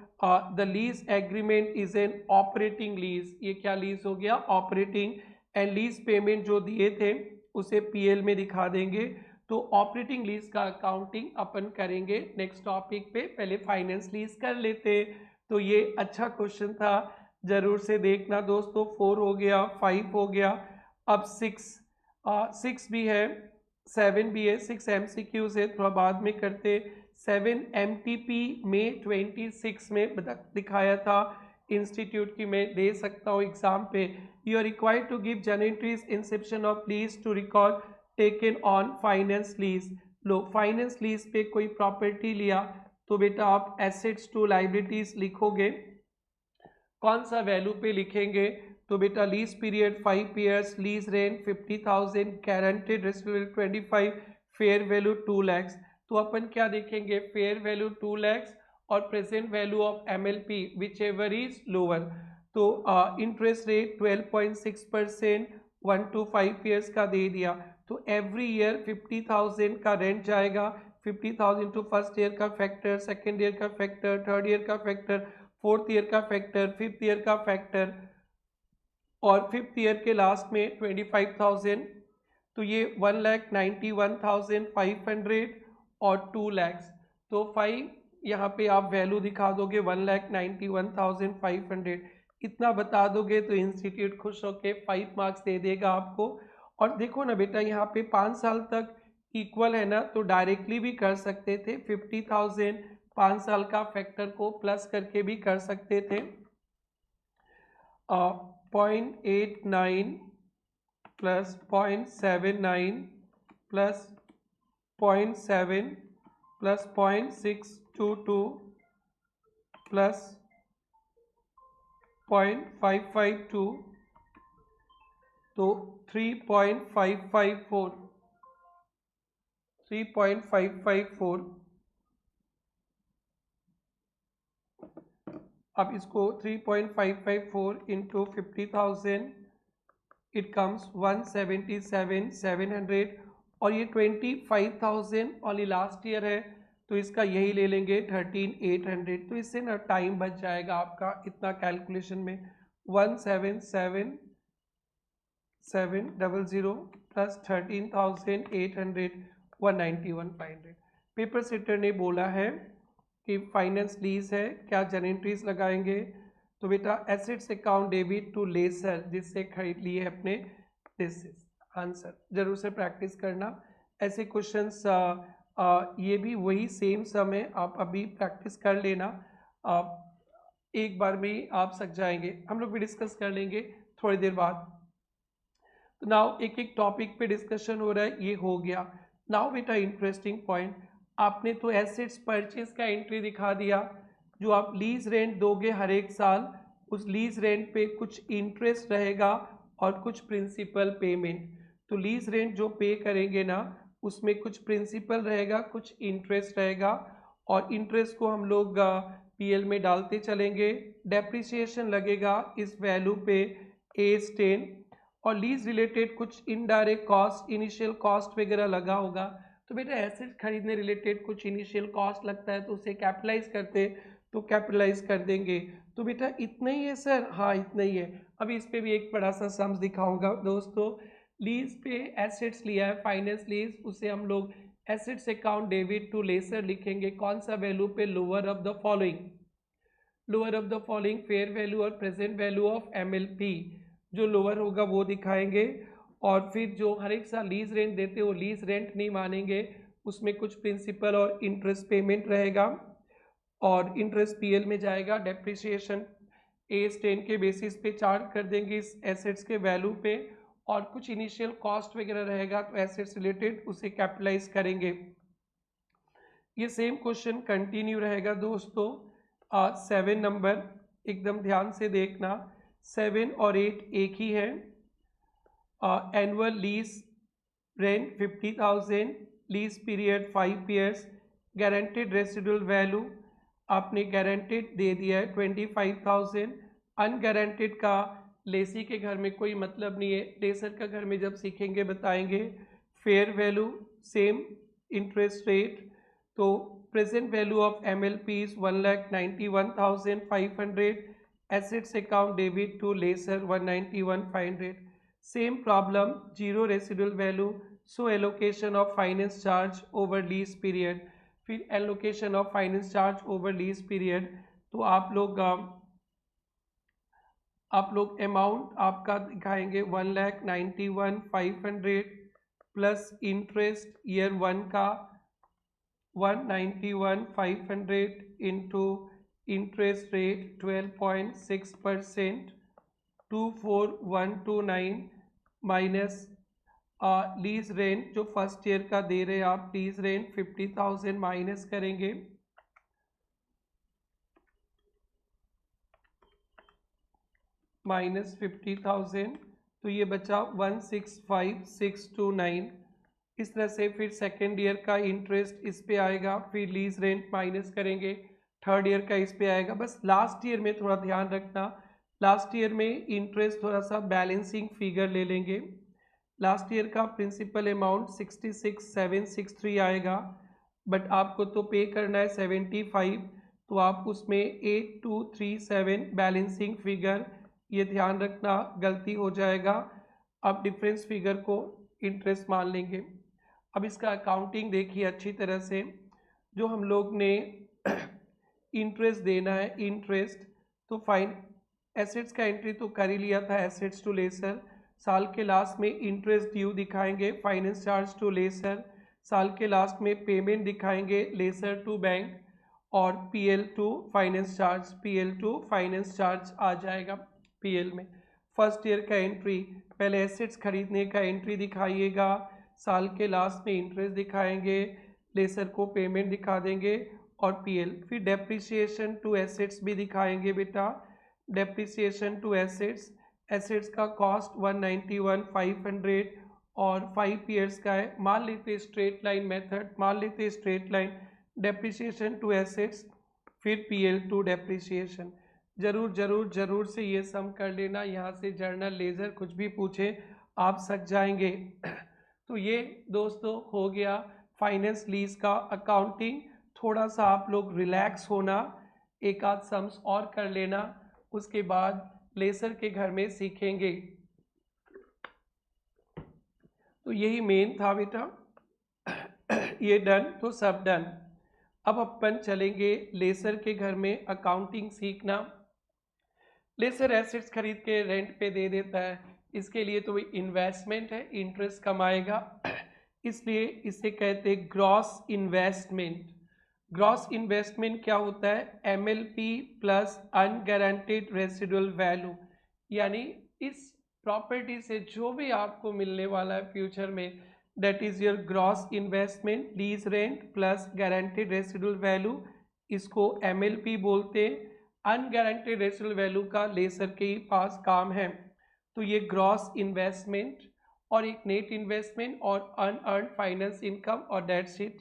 the lease agreement is an operating lease. ये क्या लीज हो गया, ऑपरेटिंग, एंड लीज पेमेंट जो दिए थे उसे PL में दिखा देंगे। तो ऑपरेटिंग लीज का अकाउंटिंग अपन करेंगे नेक्स्ट टॉपिक पे, पहले फाइनेंस लीज कर लेते। तो ये अच्छा क्वेश्चन था, जरूर से देखना दोस्तों। 4 हो गया, 5 हो गया, अब 6 भी है, 7 भी है। 6 MCQs है, थोड़ा बाद में करते। 7 MTP में 26 में दिखाया था इंस्टीट्यूट की, मैं दे सकता हूँ एग्जाम पे। You are required to give journal entries inception of lease to record taken on finance lease. लो, फाइनेंस लीज पे कोई प्रॉपर्टी लिया तो बेटा आप एसेट्स टू लाइबिलिटीज लिखोगे। कौन सा वैल्यू पे लिखेंगे? तो बेटा lease period 5 years, lease rent 50,000, guaranteed residual 25, fair value 2 lakhs. तो अपन क्या देखेंगे? फेयर वैल्यू 2 लैक्स और present value of MLP which ever is lower. तो इंटरेस्ट रेट 12.6% 1 to 5 ईयर्स का दे दिया। तो एवरी ईयर 50,000 का रेंट जाएगा। 50,000 टू फर्स्ट ईयर का फैक्टर, सेकेंड ईयर का फैक्टर, थर्ड ईयर का फैक्टर, फोर्थ ईयर का फैक्टर, फिफ्थ ईयर का फैक्टर और फिफ्थ ईयर के लास्ट में 25,000। तो ये 1,91,500 और 2 लैक्स। तो 5 यहाँ पे आप वैल्यू दिखा दोगे 1,91,500, इतना बता दोगे तो इंस्टीट्यूट खुश होके 5 मार्क्स दे देगा आपको। और देखो ना बेटा, यहाँ पे 5 साल तक इक्वल है ना, तो डायरेक्टली भी कर सकते थे। 50,000 5 साल का फैक्टर को प्लस करके भी कर सकते थे। 0.89 प्लस 0.79 प्लस 0.7 प्लस 0.622 प्लस 0.552, तो 3.554। अब इसको 3.554 इंटू 50,000 इट कम्स 177,700 और ये 25,000 ओनली लास्ट ईयर है, तो इसका यही ले लेंगे 13,800। तो इससे ना टाइम बच जाएगा आपका इतना कैलकुलेशन में। 177,700 प्लस 13,800 191,500। पेपर सेटर ने बोला है कि फाइनेंस लीज है, क्या जनरेटरीज लगाएंगे? तो बेटा assets account debit to lessor जिससे खरीद लिए अपने, दिस इज आंसर। जरूर से प्रैक्टिस करना ऐसे क्वेश्चंस। ये भी वही सेम सम है, आप अभी प्रैक्टिस कर लेना, एक बार में ही आप सक जाएंगे। हम लोग भी डिस्कस कर लेंगे थोड़ी देर बाद। तो नाउ एक एक टॉपिक पे डिस्कशन हो रहा है, ये हो गया। नाउ बेटा इंटरेस्टिंग पॉइंट, आपने तो एसेट्स परचेज का एंट्री दिखा दिया। जो आप लीज रेंट दोगे हर एक साल, उस लीज रेंट पे कुछ इंटरेस्ट रहेगा और कुछ प्रिंसिपल पेमेंट। तो लीज रेंट जो पे करेंगे ना, उसमें कुछ प्रिंसिपल रहेगा, कुछ इंटरेस्ट रहेगा और इंटरेस्ट को हम लोग PL में डालते चलेंगे। डेप्रिसिएशन लगेगा इस वैल्यू पे A10 और लीज रिलेटेड कुछ इनडायरेक्ट कॉस्ट, इनिशियल कॉस्ट वगैरह लगा होगा। तो बेटा एसेट खरीदने रिलेटेड कुछ इनिशियल कॉस्ट लगता है तो उसे कैपिटलाइज करते, तो कैपिटलाइज कर देंगे। तो बेटा इतना ही है सर? हाँ इतना ही है। अभी इस पे भी एक बड़ा सा सम्स दिखाऊंगा दोस्तों। लीज पे एसेट्स लिया है, फाइनेंस लीज, उसे हम लोग assets account debit to lessor लिखेंगे। कौन सा वैल्यू पे? Lower of the following. Lower of the following fair value और प्रेजेंट वैल्यू ऑफ MLP, जो लोअर होगा वो दिखाएंगे। और फिर जो हर एक साल लीज रेंट देते हो, लीज रेंट नहीं मानेंगे, उसमें कुछ प्रिंसिपल और इंटरेस्ट पेमेंट रहेगा और इंटरेस्ट PL में जाएगा। डेप्रिसिएशन A10 के बेसिस पे चार्ज कर देंगे इस एसेट्स के वैल्यू पे और कुछ इनिशियल कॉस्ट वगैरह रहेगा तो एसेट्स रिलेटेड उसे कैपिटलाइज करेंगे। ये सेम क्वेश्चन कंटिन्यू रहेगा दोस्तों। 7 नंबर एकदम ध्यान से देखना, 7 और 8 एक ही है। Annual lease rent 50,000, lease period 5 years, guaranteed residual value आपने गारंटेड दे दिया है 25,000। अनगारंटेड का लेसी के घर में कोई मतलब नहीं है, लेसर का घर में जब सीखेंगे बताएंगे। Fair value same, interest rate, तो present value of MLP is 1,91,500, assets account debit to lessor 191,500। Same problem, zero residual value, so allocation of finance charge over lease period. फिर allocation of finance charge over lease period, तो आप लोग आप लोग amount आपका दिखाएंगे 1,91,500 plus interest year 1 का 191,500 into interest rate 12.6% 24,129 minus lease rent जो फर्स्ट ईयर का दे रहे हैं आप, लीज रेंट 50,000 माइनस करेंगे, माइनस 50,000 तो ये बचा 165,629। इस तरह से फिर सेकेंड ईयर का इंटरेस्ट इस पे आएगा, फिर लीज रेंट माइनस करेंगे, थर्ड ईयर का इस पे आएगा। बस लास्ट ईयर में थोड़ा ध्यान रखना, लास्ट ईयर में इंटरेस्ट थोड़ा सा बैलेंसिंग फिगर ले लेंगे। लास्ट ईयर का प्रिंसिपल अमाउंट 66,763 आएगा, बट आपको तो पे करना है 75, तो आप उसमें 8237 बैलेंसिंग फिगर, ये ध्यान रखना गलती हो जाएगा, आप डिफरेंस फिगर को इंटरेस्ट मान लेंगे। अब इसका अकाउंटिंग देखिए अच्छी तरह से, जो हम लोग ने इंटरेस्ट देना है, इंटरेस्ट तो फाइन एसेट्स का एंट्री तो कर ही लिया था, एसेट्स टू लेसर, साल के लास्ट में इंटरेस्ट ड्यू दिखाएंगे, फाइनेंस चार्ज टू लेसर, साल के लास्ट में पेमेंट दिखाएंगे लेसर टू बैंक, और PL to finance charge, PL to finance charge आ जाएगा पीएल में। फर्स्ट ईयर का एंट्री, पहले एसेट्स खरीदने का एंट्री दिखाइएगा, साल के लास्ट में इंटरेस्ट दिखाएंगे, लेसर को पेमेंट दिखा देंगे और पीएल, फिर डेप्रिसिएशन टू एसेट्स भी दिखाएंगे बेटा, डेप्रिसिएशन टू एसेट्स, एसेट्स का कॉस्ट 191,500 और 5 ईयर्स का है, मान लेते स्ट्रेट लाइन मेथड, मान लेते straight line, depreciation to assets फिर पीएल टू डेप्रिसिएशन। जरूर जरूर जरूर से ये सम कर लेना, यहाँ से जर्नल लेजर कुछ भी पूछे आप सक जाएंगे। तो ये दोस्तों हो गया फाइनेंस लीज का अकाउंटिंग। थोड़ा सा आप लोग रिलैक्स होना, एक आध सम्स और कर लेना, उसके बाद लेसर के घर में सीखेंगे। तो यही मेन था बेटा, ये डन तो सब डन। अब अपन चलेंगे लेसर के घर में अकाउंटिंग सीखना। लेसर एसेट्स खरीद के रेंट पे दे देता है, इसके लिए तो इन्वेस्टमेंट है, इंटरेस्ट कमाएगा, इसलिए इसे कहते हैं ग्रॉस इन्वेस्टमेंट। ग्रॉस इन्वेस्टमेंट क्या होता है? MLP plus unguaranteed residual value, यानी इस प्रॉपर्टी से जो भी आपको मिलने वाला है फ्यूचर में, that is your gross investment, lease rent plus guaranteed residual value, इसको एमएलपी बोलते हैं। अनगारंटेड रेसिडुअल वैल्यू का लेसर के ही पास काम है। तो ये ग्रॉस इन्वेस्टमेंट और एक नेट इन्वेस्टमेंट और अनअर्न्ड फाइनेंस इनकम, और दैट्स इट।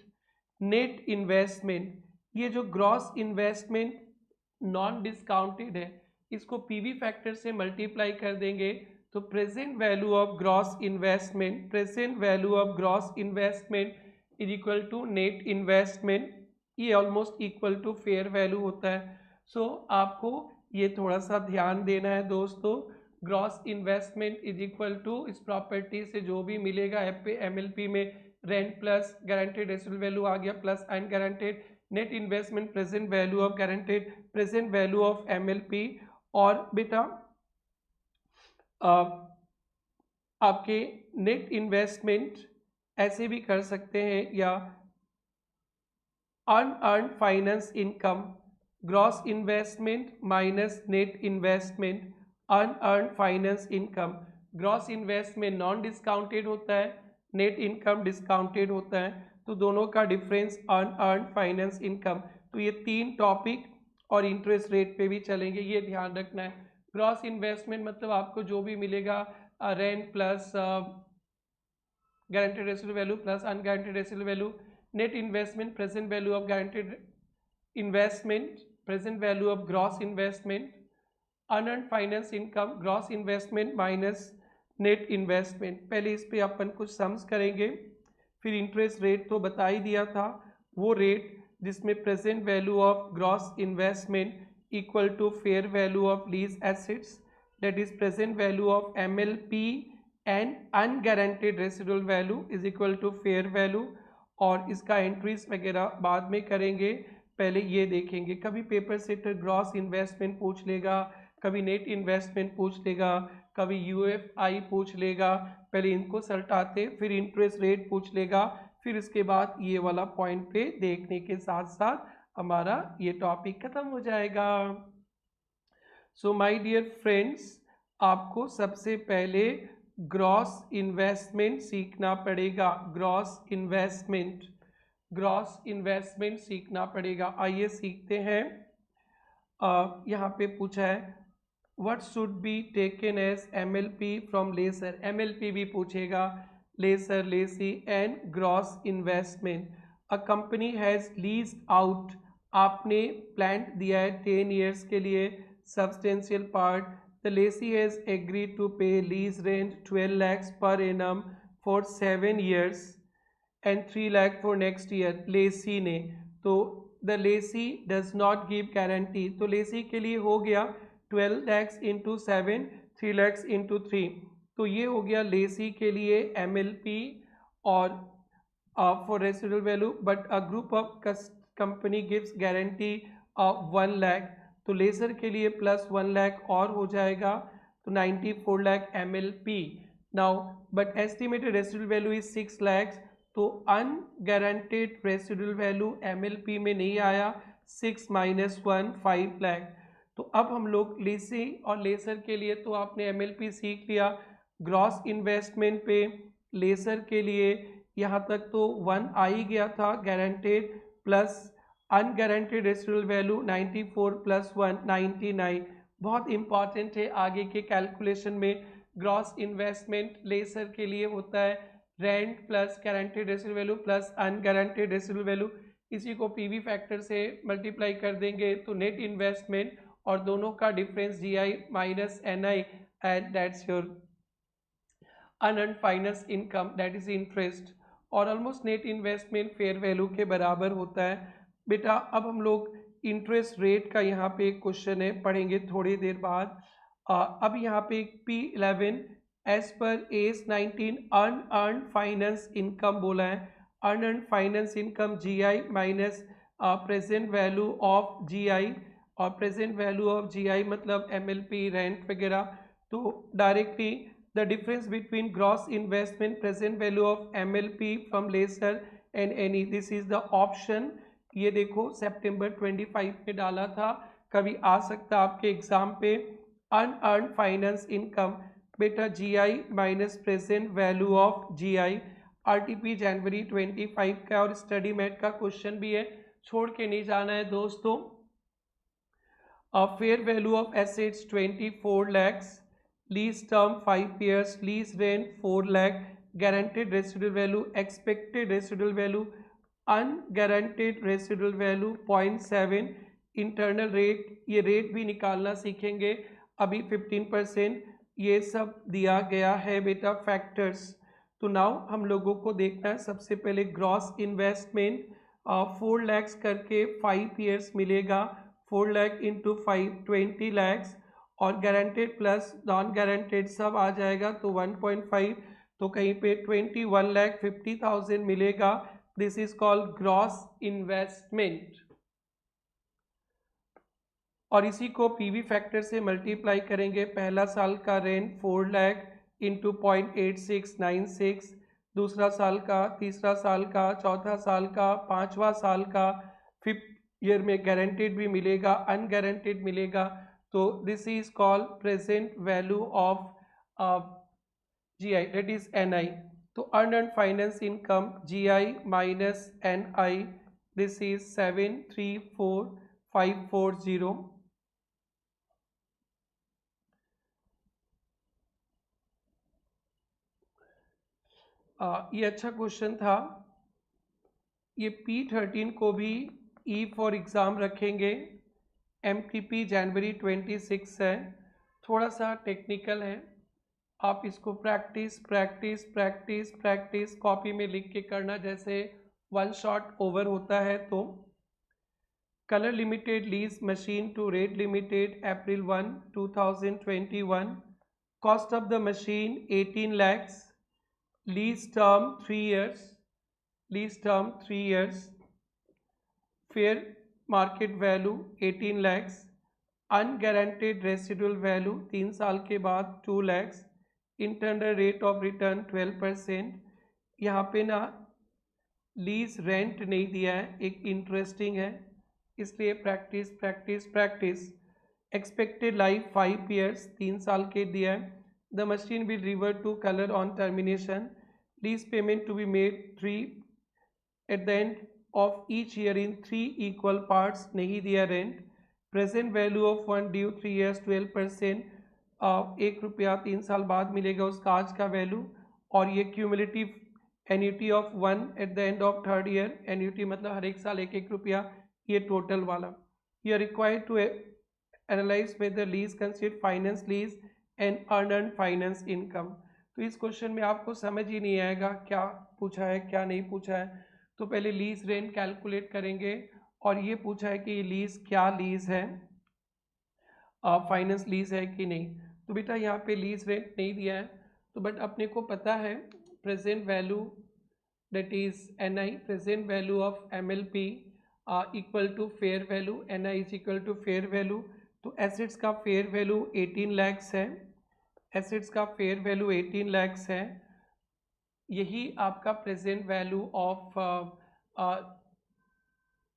नेट इन्वेस्टमेंट, ये जो ग्रॉस इन्वेस्टमेंट नॉन डिस्काउंटेड है, इसको पीवी फैक्टर से मल्टीप्लाई कर देंगे तो present value of gross investment, present value of gross investment is equal to net investment, ये almost equal to fair value होता है। सो आपको ये थोड़ा सा ध्यान देना है दोस्तों, gross investment is equal to इस प्रॉपर्टी से जो भी मिलेगा एमएलपी में rent plus guaranteed residual value आ गया plus unguaranteed, net investment present value of guaranteed present value of MLP. और बेटा आपके नेट इन्वेस्टमेंट ऐसे भी कर सकते हैं, या unearned finance income, gross investment minus net investment, unearned finance income. Gross investment non discounted होता है, नेट इनकम डिस्काउंटेड होता है, तो दोनों का डिफरेंस अनअर्न्ड फाइनेंस इनकम। तो ये तीन टॉपिक और इंटरेस्ट रेट पे भी चलेंगे, ये ध्यान रखना है। ग्रॉस इन्वेस्टमेंट मतलब आपको जो भी मिलेगा rent plus guaranteed residual value plus unguaranteed residual value, net investment present value of guaranteed investment present value of gross investment, unearned finance income gross investment minus net investment. पहले इस पे अपन कुछ sums करेंगे, फिर इंटरेस्ट रेट तो बता ही दिया था, वो रेट जिसमें present value of gross investment equal to fair value of lease assets, that is present value of MLP and unguaranteed residual value is equal to fair value. और इसका एंट्रीज वगैरह बाद में करेंगे, पहले ये देखेंगे। कभी पेपर सेटर ग्रॉस इन्वेस्टमेंट पूछ लेगा, कभी नेट इन्वेस्टमेंट पूछ लेगा, कभी यूएफआई पूछ लेगा, पहले इनको सल्टाते, फिर इंटरेस्ट रेट पूछ लेगा, फिर इसके बाद ये वाला पॉइंट पे देखने के साथ साथ हमारा ये टॉपिक खत्म हो जाएगा। सो माय डियर फ्रेंड्स, आपको सबसे पहले ग्रॉस इन्वेस्टमेंट सीखना पड़ेगा। ग्रॉस इन्वेस्टमेंट सीखना पड़ेगा। आइए सीखते हैं। यहाँ पे पूछा है what should be taken as MLP from lessor. MLP भी पूछेगा, lessor, lessee and gross investment. A company has leased out, आपने प्लांट दिया है 10 ईयर्स के लिए, substantial part. The lessee has agreed to pay lease rent 12 lakhs per annum for 7 years and 3 lakh for next year. Lessee ने, तो the lessee does not give guarantee, तो lessee के लिए हो गया 12 lakhs इंटू 7, 3 lakhs इंटू 3, तो ये हो गया लेसी के लिए एमएलपी। और for residual value, but a group of company gives guarantee 1 lakh, तो लेसर के लिए प्लस 1 lakh और हो जाएगा, तो 94 lakh MLP. Now but estimated residual value is 6 lakhs, तो अनगारंटेड रेसिडुअल वैल्यू एमएलपी में नहीं आया, 6 - 1 5 lakh। तो अब हम लोग लेसी और लेसर के लिए तो आपने एमएलपी सीख लिया। ग्रॉस इन्वेस्टमेंट पे लेसर के लिए यहाँ तक तो 1 आ ही गया था, guaranteed plus unguaranteed residual value 94 plus 1 99। बहुत इंपॉर्टेंट है आगे के कैलकुलेशन में। ग्रॉस इन्वेस्टमेंट लेसर के लिए होता है rent plus guaranteed residual value plus unguaranteed residual value, इसी को पीवी फैक्टर से मल्टीप्लाई कर देंगे तो नेट इन्वेस्टमेंट, और दोनों का difference GI minus NI, and that's your unearned finance income, that is interest. और almost net investment fair value के बराबर होता है। बेटा अब हम लोग इंटरेस्ट रेट का यहाँ पे एक क्वेश्चन है, पढ़ेंगे थोड़ी देर बाद। अब यहाँ पे P11 as per as 19 unearned finance income बोला है। Unearned finance income GI minus present value of GI, और प्रेजेंट वैल्यू ऑफ जीआई मतलब एमएलपी, रेंट वगैरह। तो directly the difference between gross investment present value of MLP from lessor and any, this is the option. ये देखो सितंबर 25 में डाला था, कभी आ सकता आपके एग्जाम पे। अनअर्न्ड फाइनेंस इनकम, बेटा GI minus present value of GI. RTP जनवरी 25 का और स्टडी मेट का क्वेश्चन भी है, छोड़ के नहीं जाना है दोस्तों। Fair value of assets 24 lakhs, lease term 5 years, lease rent 4 lakh, guaranteed residual value, expected residual value, unguaranteed residual value 0.7, internal rate, ये रेट भी निकालना सीखेंगे अभी 15%, ये सब दिया गया है बेटा फैक्टर्स। तो नाउ हम लोगों को देखना है सबसे पहले ग्रॉस इन्वेस्टमेंट 4 lakhs करके 5 years मिलेगा, 4 lakh इंटू 5 20 lakhs, और गारंटेड प्लस नॉन गारंटेड सब आ जाएगा तो 1.5, तो कहीं पे 21,50,000 मिलेगा। This is called gross investment, और इसी को पीवी फैक्टर से मल्टीप्लाई करेंगे। पहला साल का रेंट 4 लाख इंटू 0.8696, दूसरा साल का, तीसरा साल का, चौथा साल का, पांचवा साल का, 5th ईयर में गारंटेड भी मिलेगा, अनगारंटेड मिलेगा। तो this is called present value of GI, that is NI. तो earned finance income GI minus NI, this is 734540। ये अच्छा क्वेश्चन था। ये P13 को भी ई फॉर एग्ज़ाम रखेंगे। MTP जनवरी 26 है, थोड़ा सा टेक्निकल है, आप इसको practice practice practice practice copy में लिख के करना, जैसे वन शॉट ओवर होता है। तो colour limited lease machine to red limited April 1, 2021, cost of the machine 18 lakhs, lease term 3 years, lease term 3 years, fair market value 18 lakhs, unguaranteed residual value 3 साल के बाद 2 lakh, internal rate of return 12%। यहाँ पे ना lease rent नहीं दिया है, एक इंटरेस्टिंग है, इसलिए practice practice practice. Expected life 5 years, 3 साल के दिया है। The machine will revert to colour on termination, lease payment to be made 3 at the end of each year in 3 equal parts, नहीं दिया rent. Present value of 1 due 3 years 12%, 1 रुपया 3 साल बाद मिलेगा उसका आज का वैल्यू। और ये cumulative annuity of 1 at the end of 3rd year, annuity मतलब हर एक साल 1-1 रुपया, ये टोटल वाला। You are required to analyse whether lease consider finance lease and earn finance income. तो इस क्वेश्चन में आपको समझ ही नहीं आएगा क्या पूछा है क्या नहीं पूछा है। तो पहले लीज रेंट कैलकुलेट करेंगे और ये पूछा है कि ये लीज क्या लीज है, फाइनेंस लीज है कि नहीं। तो बेटा यहाँ पे लीज रेंट नहीं दिया है, तो बट अपने को पता है present value that is NI, present value of MLP equal to fair value, NI is equal to fair value. तो एसेट्स का फेयर वैल्यू 18 लैक्स है, एसेट्स का फेयर वैल्यू 18 लैक्स है। यही आपका present value of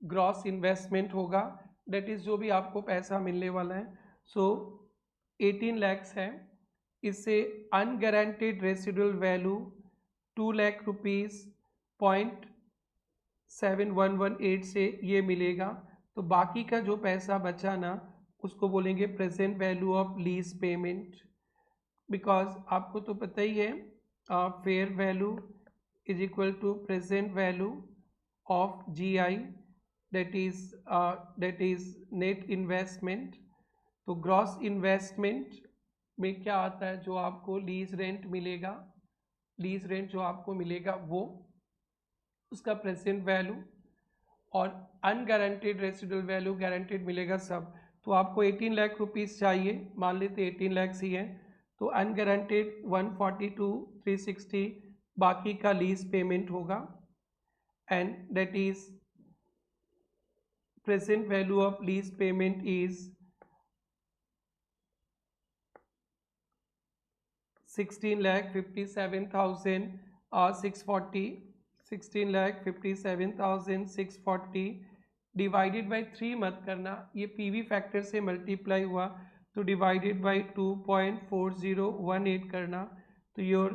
gross investment होगा, डेट इज़ जो भी आपको पैसा मिलने वाला है। सो 18 लैक्स है, इससे अनगारंटेड रेसिडुअल वैल्यू 2 लाख रुपीज़ 0.7118 से ये मिलेगा। तो बाकी का जो पैसा बचा ना उसको बोलेंगे present value of lease payment, because आपको तो पता ही है fair value is equal to present value of GI, that is net investment. तो ग्रॉस इन्वेस्टमेंट में क्या आता है, जो आपको लीज रेंट मिलेगा, लीज रेंट जो आपको मिलेगा वो उसका प्रेजेंट वैल्यू, और अनगारंटेड रेसिडुअल वैल्यू गारंटेड मिलेगा सब। तो आपको 18 लाख रुपीज़ चाहिए, मान लेते 18 लैक्स ही है, तो अनगारंटेड 142,360 बाकी का लीज पेमेंट होगा, and that is present value of lease payment is 16,57,640, 16,57,640 divided by 3 मत करना, ये PV फैक्टर से मल्टीप्लाई हुआ तो डिवाइडेड बाई 2.4018 करना। तो योर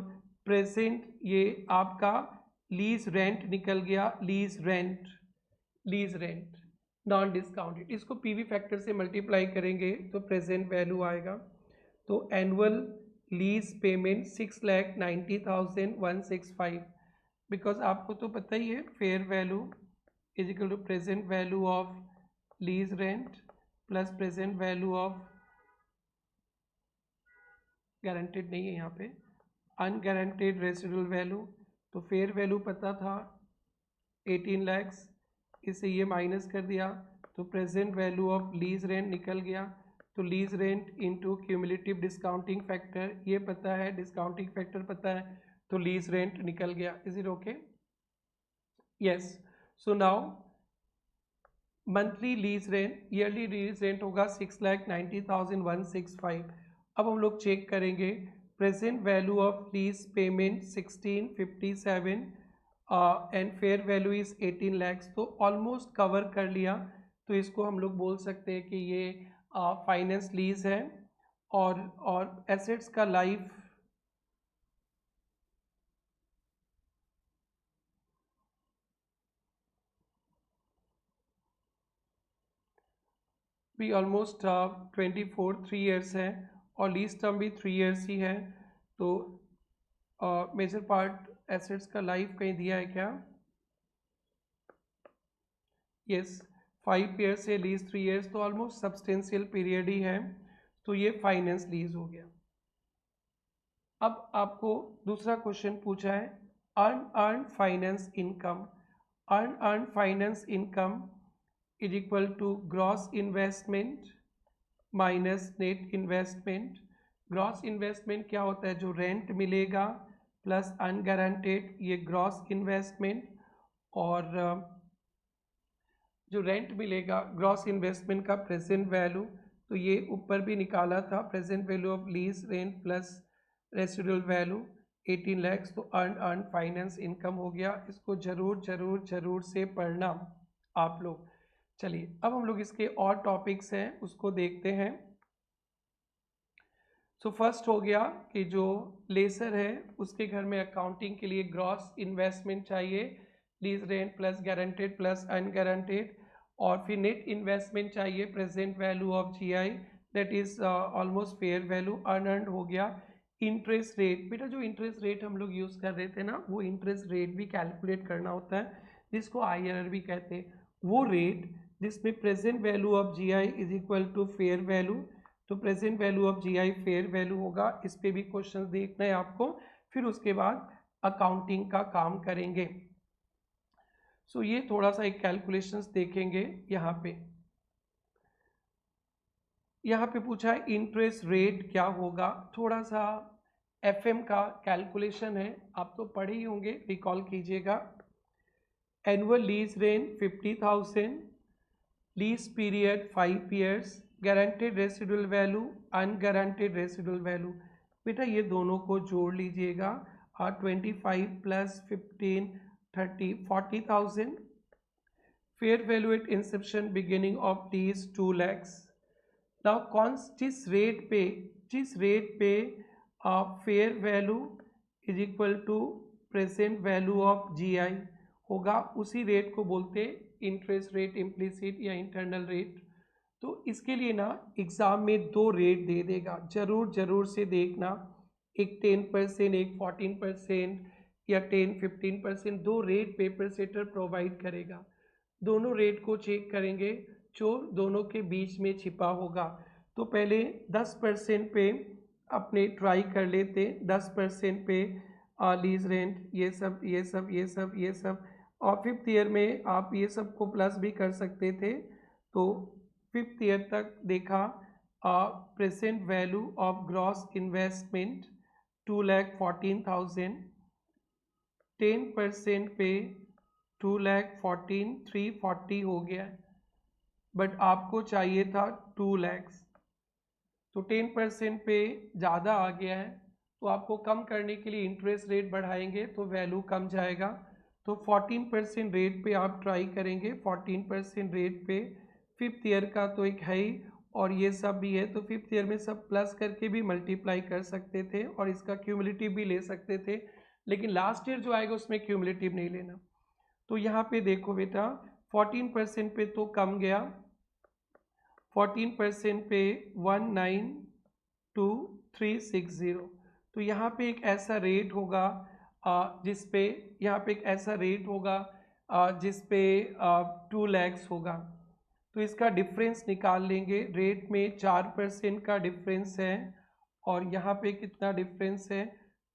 प्रेजेंट ये आपका लीज रेंट निकल गया, लीज रेंट नॉन डिस्काउंटेड, इसको PV फैक्टर से मल्टीप्लाई करेंगे तो प्रेजेंट वैल्यू आएगा। तो एनुअल लीज पेमेंट 6,90,165, बिकॉज आपको तो पता ही है fair value is equal to present value of lease rent plus present value of guaranteed नहीं है यहाँ पे, अनगारंटेड रेसिडुअल वैल्यू। तो फेयर वैल्यू पता था 18 लैक्स, इससे ये माइनस कर दिया तो present value of lease rent निकल गया। तो lease rent into cumulative discounting factor ये पता है, डिस्काउंटिंग फैक्टर पता है, तो लीज रेंट निकल गया। Is it okay? Yes. So now monthly lease rent, yearly lease rent होगा 6,90,165। अब हम लोग चेक करेंगे present value of lease payment 1657 and fair value is 18 lakhs, तो ऑलमोस्ट कवर कर लिया। तो इसको हम लोग बोल सकते हैं कि ये फाइनेंस लीज है, और एसेट्स का लाइफ भी ऑलमोस्ट 3 ईयर्स है, और लीज टर्म भी 3 ईयर्स ही है। तो मेजर पार्ट एसेट्स का लाइफ कहीं दिया है क्या? यस, 5 ईयर्स से लीज 3 ईयर्स, तो ऑलमोस्ट सब्सटेंशियल पीरियड ही है, तो ये फाइनेंस लीज हो गया। अब आपको दूसरा क्वेश्चन पूछा है earn finance income. Earn finance income is equal to gross investment minus net investment. Gross investment क्या होता है, जो रेंट मिलेगा प्लस अनगारंटेड, ये ग्रॉस इन्वेस्टमेंट, और जो रेंट मिलेगा ग्रॉस इन्वेस्टमेंट का प्रेजेंट वैल्यू तो ये ऊपर भी निकाला था, present value of lease rent plus residual value 18 lakh, तो अर्न फाइनेंस इनकम हो गया। इसको जरूर जरूर जरूर से पढ़ना आप लोग। चलिए अब हम लोग इसके और टॉपिक्स हैं उसको देखते हैं। सो फर्स्ट हो गया कि जो लेसर है उसके घर में अकाउंटिंग के लिए ग्रॉस इन्वेस्टमेंट चाहिए, lease rent plus guaranteed plus unguaranteed, और फिर नेट इन्वेस्टमेंट चाहिए, present value of GI that is almost fair value, unearned हो गया। इंटरेस्ट रेट, बेटा जो इंटरेस्ट रेट हम लोग यूज़ कर रहे थे ना, वो इंटरेस्ट रेट भी कैलकुलेट करना होता है जिसको IRR भी कहते हैं। वो रेट जिसमें present value of GI is equal to fair value, तो present value of GI fair value होगा। इस पे भी क्वेश्चन देखना है आपको, फिर उसके बाद अकाउंटिंग का काम करेंगे। सो ये थोड़ा सा एक कैलकुलेशंस देखेंगे। यहाँ पे पूछा है इंटरेस्ट रेट क्या होगा, थोड़ा सा FM का कैलकुलेशन है, आप तो पढ़े ही होंगे, रिकॉल कीजिएगा। Annual lease rent 50,000, lease period 5 years, guaranteed residual value, unguaranteed residual value. बेटा ये दोनों को जोड़ लीजिएगा, 25 plus 15 30 40,000। Fair value at inception beginning of lease 2 lakhs। Now जिस रेट पे fair value is equal to present value of GI होगा, उसी रेट को बोलते हैं इंटरेस्ट रेट इम्प्लिसिट या इंटरनल रेट। तो इसके लिए ना एग्जाम में 2 रेट दे देगा, जरूर जरूर से देखना, एक 10%, एक 14% या 10-15%, 2 रेट पेपर सेटर प्रोवाइड करेगा। दोनों रेट को चेक करेंगे जो दोनों के बीच में छिपा होगा। तो पहले 10% पे अपने ट्राई कर लेते, 10% पे लीज रेंट, ये सब ये सब ये सब ये सब, और 5th ईयर में आप ये सब को प्लस भी कर सकते थे। तो 5th ईयर तक देखा, present value of gross investment 2,14,000, 10% पे 2,14,340 हो गया, बट आपको चाहिए था 2 lakhs, तो 10% पे ज़्यादा आ गया है, तो आपको कम करने के लिए इंटरेस्ट रेट बढ़ाएंगे तो वैल्यू कम जाएगा। तो 14% रेट पे आप ट्राई करेंगे, 14% रेट पे। 5th ईयर का तो एक है ही, और ये सब भी है, तो 5th ईयर में सब प्लस करके भी मल्टीप्लाई कर सकते थे और इसका क्यूमुलेटिव भी ले सकते थे, लेकिन लास्ट ईयर जो आएगा उसमें क्यूमुलेटिव नहीं लेना। तो यहाँ पे देखो बेटा 14% पे तो कम गया, 14% पे 192,360। तो यहाँ पे एक ऐसा रेट होगा जिस पे जिस पे 2 lakhs होगा, तो इसका डिफरेंस निकाल लेंगे। रेट में 4% का डिफरेंस है और यहाँ पे कितना डिफरेंस है,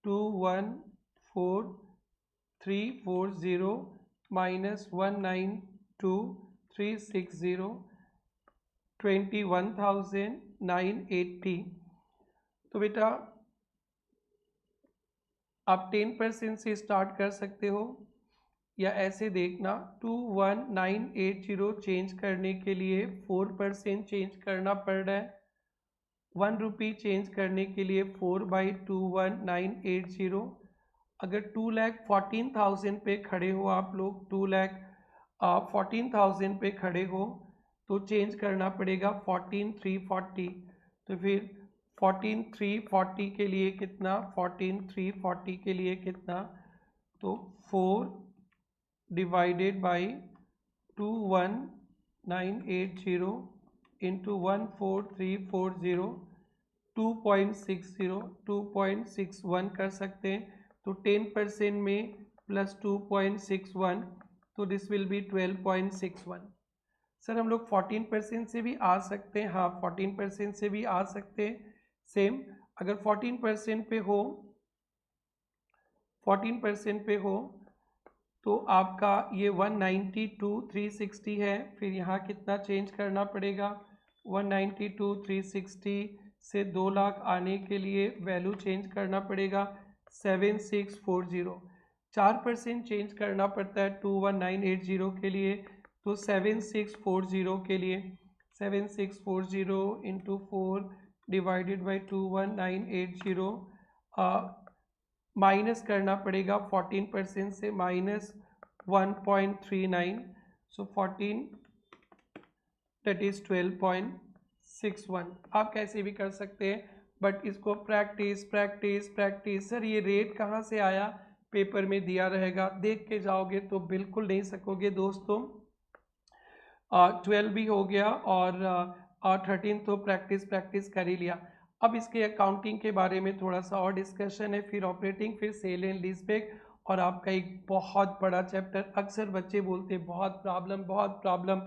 214,340 माइनस 192,360, 21,980। तो बेटा आप 10% से स्टार्ट कर सकते हो, या ऐसे देखना 21,980 चेंज करने के लिए 4% चेंज करना पड़ रहा है, 1 रुपी चेंज करने के लिए 4/21,980। अगर 2,14,000 पे खड़े हो आप लोग, 2,14,000 पे खड़े हो तो चेंज करना पड़ेगा 14,340। तो फिर 14,340 के लिए कितना, 14,340 के लिए कितना, तो 4 डिवाइडेड बाई 21,980 इंटू 14,340, 2.61 कर सकते हैं। तो 10% में प्लस 2.61, तो दिस विल बी 12.61। सर हम लोग 14% से भी आ सकते हैं, हाँ 14% से भी आ सकते हैं। सेम अगर 14% पे हो तो आपका ये 192,360 है, फिर यहाँ कितना चेंज करना पड़ेगा, 192,360 से 2 लाख आने के लिए वैल्यू चेंज करना पड़ेगा 7640। 4% चेंज करना पड़ता है 21,980 के लिए, तो 7640 के लिए 7640 इंटू 4 डिवाइडेड बाई 21980, माइनस करना पड़ेगा 14% से, -1.39, सो 14 दैट इज 12.61। आप कैसे भी कर सकते हैं, बट इसको प्रैक्टिस प्रैक्टिस प्रैक्टिस। सर ये रेट कहाँ से आया, पेपर में दिया रहेगा, देख के जाओगे तो बिल्कुल नहीं सकोगे दोस्तों। 12 भी हो गया और 13 तो प्रैक्टिस प्रैक्टिस कर ही लिया। अब इसके अकाउंटिंग के बारे में थोड़ा सा और डिस्कशन है, फिर ऑपरेटिंग, फिर सेल एंड लीजबैक, और आपका एक बहुत बड़ा चैप्टर। अक्सर बच्चे बोलते हैं बहुत problem,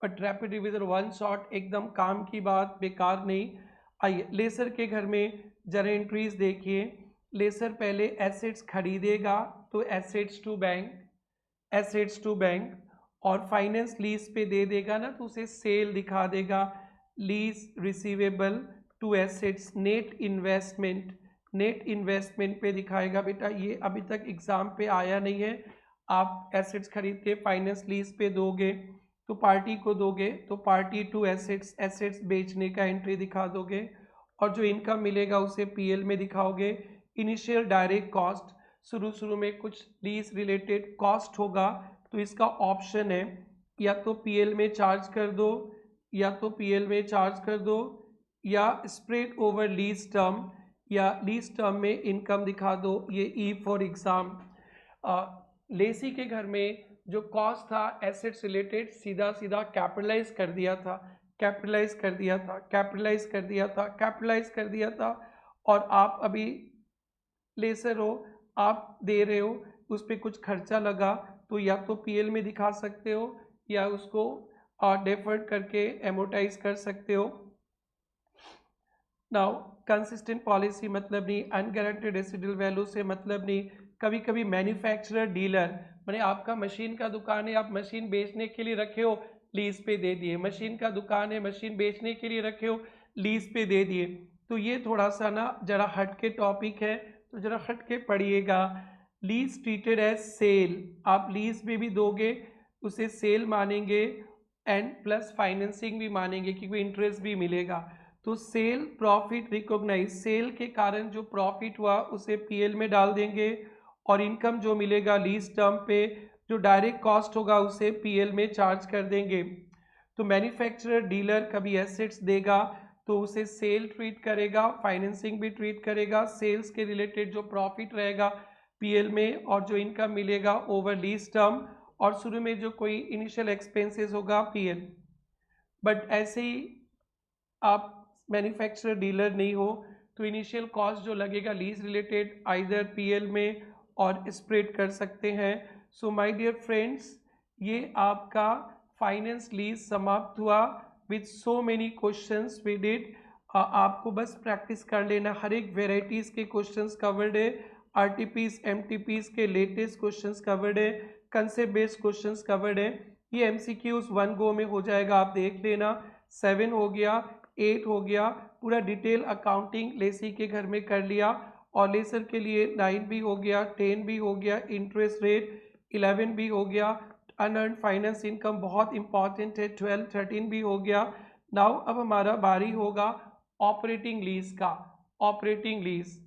but rapid revision one shot, एकदम काम की बात, बेकार नहीं। आइए लेसर के घर में जरा एंट्रीज देखिए। लेसर पहले एसेट्स खरीदेगा तो एसेट्स टू बैंक, और फाइनेंस लीज पे दे देगा ना तो उसे सेल दिखा देगा। Lease receivable to assets, net investment पे दिखाएगा। बेटा ये अभी तक एग्जाम पे आया नहीं है। आप एसेट्स खरीद के फाइनेंस लीज पे दोगे तो पार्टी को दोगे, तो पार्टी टू एसेट्स बेचने का एंट्री दिखा दोगे, और जो इनकम मिलेगा उसे पीएल में दिखाओगे। इनिशियल डायरेक्ट कॉस्ट, शुरू में कुछ लीज रिलेटेड कॉस्ट होगा तो इसका ऑप्शन है या तो पीएल में चार्ज कर दो, या स्प्रेड ओवर लीज टर्म, या लीज टर्म में इनकम दिखा दो। ये ई फॉर एग्जाम। लेसी के घर में जो कॉस्ट था एसेट्स रिलेटेड, सीधा कैपिटलाइज कर दिया था, और आप अभी लेसर हो, आप दे रहे हो, उस पर कुछ खर्चा लगा तो या तो पीएल में दिखा सकते हो या उसको डेफर्ड करके एमोटाइज कर सकते हो। नाउ कंसिस्टेंट पॉलिसी मतलब नहीं, अनगारंटेड रेसिडुअल वैल्यू से मतलब नहीं। कभी कभी मैन्युफैक्चरर डीलर, मैंने आपका मशीन का दुकान है, आप मशीन बेचने के लिए रखे हो, लीज पे दे दिए। मशीन का दुकान है, मशीन बेचने के लिए रखे हो, लीज पे दे दिए। तो ये थोड़ा सा ना जरा हट के टॉपिक है, तो जरा हट के पढ़िएगा। लीज ट्रीटेड एज सेल, आप लीज में भी दोगे उसे सेल मानेंगे, एंड प्लस फाइनेंसिंग भी मानेंगे क्योंकि इंटरेस्ट भी मिलेगा। तो सेल प्रॉफिट रिकॉग्नाइज, सेल के कारण जो प्रॉफिट हुआ उसे पीएल में डाल देंगे, और इनकम जो मिलेगा लीज टर्म पे, जो डायरेक्ट कॉस्ट होगा उसे पीएल में चार्ज कर देंगे। तो मैन्युफैक्चरर डीलर कभी एसेट्स देगा तो उसे सेल ट्रीट करेगा, फाइनेंसिंग भी ट्रीट करेगा, सेल्स के रिलेटेड जो प्रॉफिट रहेगा पीएल में, और जो इनकम मिलेगा ओवर लीज टर्म, और शुरू में जो कोई इनिशियल एक्सपेंसेस होगा पीएल। बट ऐसे ही आप मैन्युफैक्चरर डीलर नहीं हो तो इनिशियल कॉस्ट जो लगेगा लीज रिलेटेड आइदर पीएल में और स्प्रेड कर सकते हैं। सो माय डियर फ्रेंड्स, ये आपका फाइनेंस लीज समाप्त हुआ with so many questions we did. आपको बस प्रैक्टिस कर लेना, हर एक वेराइटीज के क्वेश्चंस कवर्ड है, आरटीपीज एमटीपीज के लेटेस्ट क्वेश्चंस कवर्ड है, कंसेप्ट बेस्ड क्वेश्चंस कवर्ड है। ये एमसीक्यूज वन गो में हो जाएगा, आप देख लेना। 7 हो गया, 8 हो गया, पूरा डिटेल अकाउंटिंग लेसी के घर में कर लिया, और लेसर के लिए 9 भी हो गया, 10 भी हो गया, इंटरेस्ट रेट 11 भी हो गया, अनअर्न्ड फाइनेंस इनकम बहुत इंपॉर्टेंट है 12 13 भी हो गया। नाउ अब हमारा बारी होगा ऑपरेटिंग लीज का। ऑपरेटिंग लीज,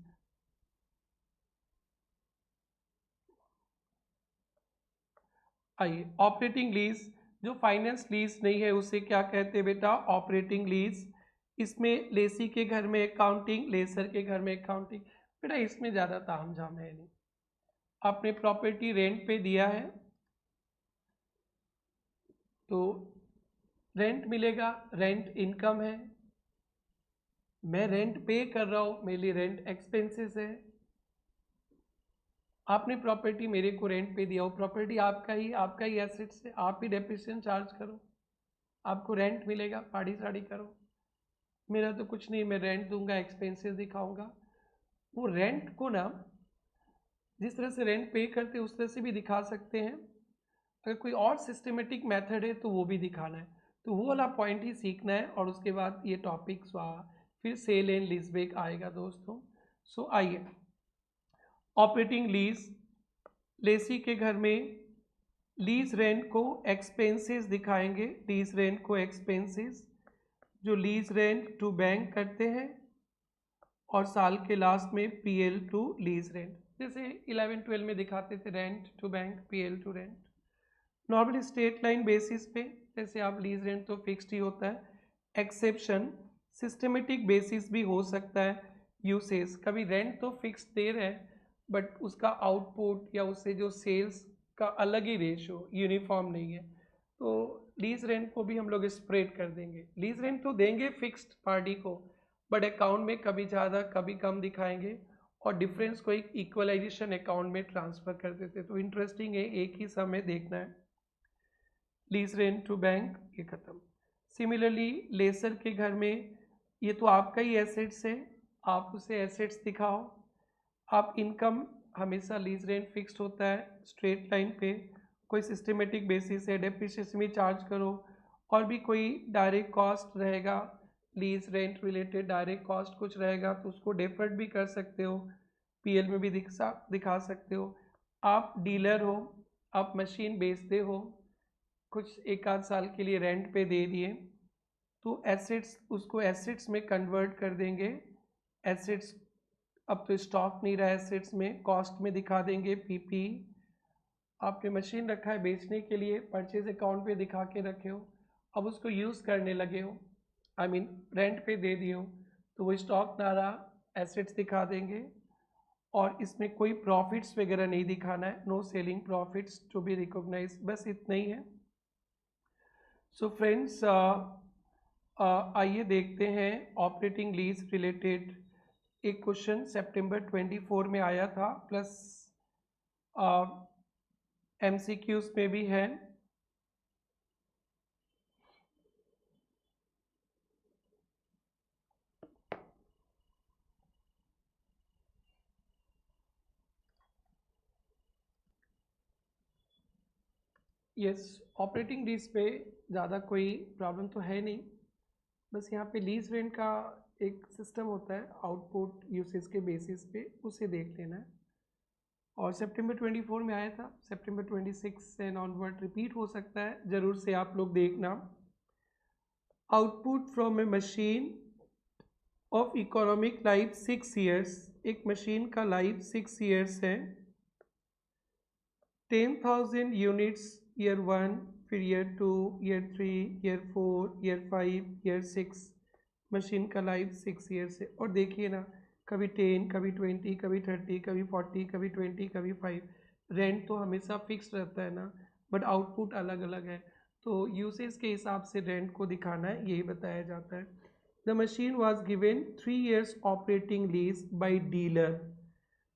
आइए ऑपरेटिंग लीज, जो फाइनेंस लीज नहीं है उसे क्या कहते हैं बेटा, ऑपरेटिंग लीज। इसमें लेसी के घर में अकाउंटिंग, लेसर के घर में अकाउंटिंग। बेटा इसमें ज़्यादा ताम झाम है नहीं, आपने प्रॉपर्टी रेंट पे दिया है तो रेंट मिलेगा, रेंट इनकम है, मैं रेंट पे कर रहा हूँ, मेरे लिए रेंट एक्सपेंसेस है। आपने प्रॉपर्टी मेरे को रेंट पे दिया हो, प्रॉपर्टी आपका ही एसेट्स है, आप ही डेप्रिसिएशन चार्ज करो, आपको रेंट मिलेगा, पाड़ी साड़ी करो। मेरा तो कुछ नहीं, मैं रेंट दूंगा, एक्सपेंसेस दिखाऊंगा। वो रेंट को ना जिस तरह से रेंट पे करते हैं उस तरह से भी दिखा सकते हैं, अगर कोई और सिस्टमेटिक मेथड है तो वो भी दिखाना है, तो वो वाला पॉइंट ही सीखना है, और उसके बाद ये टॉपिक्स फिर सेल एंड लीजबैक आएगा दोस्तों। सो आइए ऑपरेटिंग लीज, लेसी के घर में लीज रेंट को एक्सपेंसेस दिखाएंगे, लीज रेंट को एक्सपेंसेस, जो लीज रेंट टू बैंक करते हैं और साल के लास्ट में पीएल टू लीज रेंट, जैसे 11-12 में दिखाते थे rent to bank, PL to rent. Normally straight line basis पे जैसे आप लीज रेंट तो फिक्स्ड ही होता है, एक्सेप्शन सिस्टमेटिक बेसिस भी हो सकता है। यूसेज कभी रेंट तो फिक्स दे रहे हैं बट उसका आउटपुट या उससे जो सेल्स का अलग ही रेशो यूनिफॉर्म नहीं है, तो लीज रेंट को भी हम लोग स्प्रेड कर देंगे। लीज रेंट तो देंगे फिक्स्ड पार्टी को बट अकाउंट में कभी ज़्यादा कभी कम दिखाएंगे और डिफरेंस को एक इक्वलाइजेशन अकाउंट में ट्रांसफ़र कर देते। तो इंटरेस्टिंग है, एक ही समय देखना है। लीज रेंट टू बैंक ये खत्म। सिमिलरली लेसर के घर में ये तो आपका ही एसेट्स है, आप उसे एसेट्स दिखाओ। आप इनकम हमेशा लीज रेंट फिक्स्ड होता है स्ट्रेट लाइन पे, कोई सिस्टमेटिक बेसिस है डेप्रिसिएशन भी चार्ज करो, और भी कोई डायरेक्ट कॉस्ट रहेगा lease rent related, direct cost कुछ रहेगा तो उसको डेफर्ड भी कर सकते हो, पीएल में भी दिखा सकते हो। आप डीलर हो, आप मशीन बेचते हो, कुछ एक आध साल के लिए रेंट पे दे दिए तो एसेट्स, उसको एसेट्स में कन्वर्ट कर देंगे। एसेट्स अब तो स्टॉक नहीं रहा एसेट्स में, कॉस्ट में दिखा देंगे पीपी। आपने मशीन रखा है बेचने के लिए, परचेज अकाउंट पे दिखा के रखे हो, अब उसको यूज़ करने लगे हो, आई मीन रेंट पे दे दिए हो, तो वो स्टॉक ना रहा, एसेट्स दिखा देंगे। और इसमें कोई प्रॉफिट्स वगैरह नहीं दिखाना है, no selling profits to be recognise, बस इतना ही है। सो फ्रेंड्स आइए देखते हैं ऑपरेटिंग लीज रिलेटेड एक क्वेश्चन सितंबर 24 में आया था, प्लस एमसीक्यूज में भी है। यस, ऑपरेटिंग लीज पे ज़्यादा कोई प्रॉब्लम तो है नहीं, बस यहाँ पे लीज रेंट का एक सिस्टम होता है आउटपुट यूसेज के बेसिस पे, उसे देख लेना है। और सितंबर 24 में आया था, सितंबर 26 से ऑनवर्ड रिपीट हो सकता है, ज़रूर से आप लोग देखना। Output from A machine of economic life 6 years, एक मशीन का लाइफ 6 ईयर्स है। 10,000 यूनिट्स ईयर 1, फिर year 2, year 3, year 4, year 5, year 6, machine का लाइफ 6 ईयर्स है। और देखिए ना, कभी 10, कभी 20, कभी 30, कभी 40, कभी 20, कभी 5। रेंट तो हमेशा फिक्स रहता है ना, बट आउटपुट अलग अलग है, तो यूसेज के हिसाब से रेंट को दिखाना है, यही बताया जाता है। The machine was given 3 years operating lease by dealer,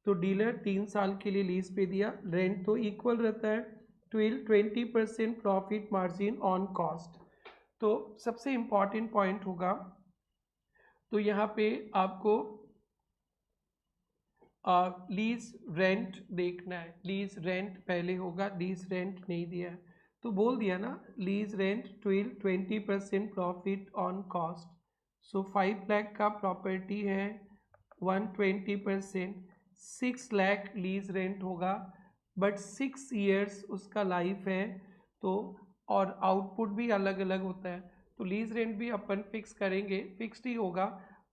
तो डीलर 3 साल के लिए लीज पे दिया, रेंट तो इक्वल रहता है, 20% प्रॉफिट मार्जिन ऑन कॉस्ट। तो सबसे इम्पॉर्टेंट पॉइंट होगा, तो यहाँ पे आपको लीज रेंट देखना है, लीज रेंट पहले होगा, लीज रेंट नहीं दिया है तो बोल दिया ना, lease rent 20% profit on cost. So 5 lakh का प्रॉपर्टी है, 120%, 6 लाख लीज रेंट होगा, बट 6 ईयर्स उसका लाइफ है, तो और आउटपुट भी अलग अलग होता है, तो लीज रेंट भी अपन फिक्स करेंगे, फिक्स्ड ही होगा,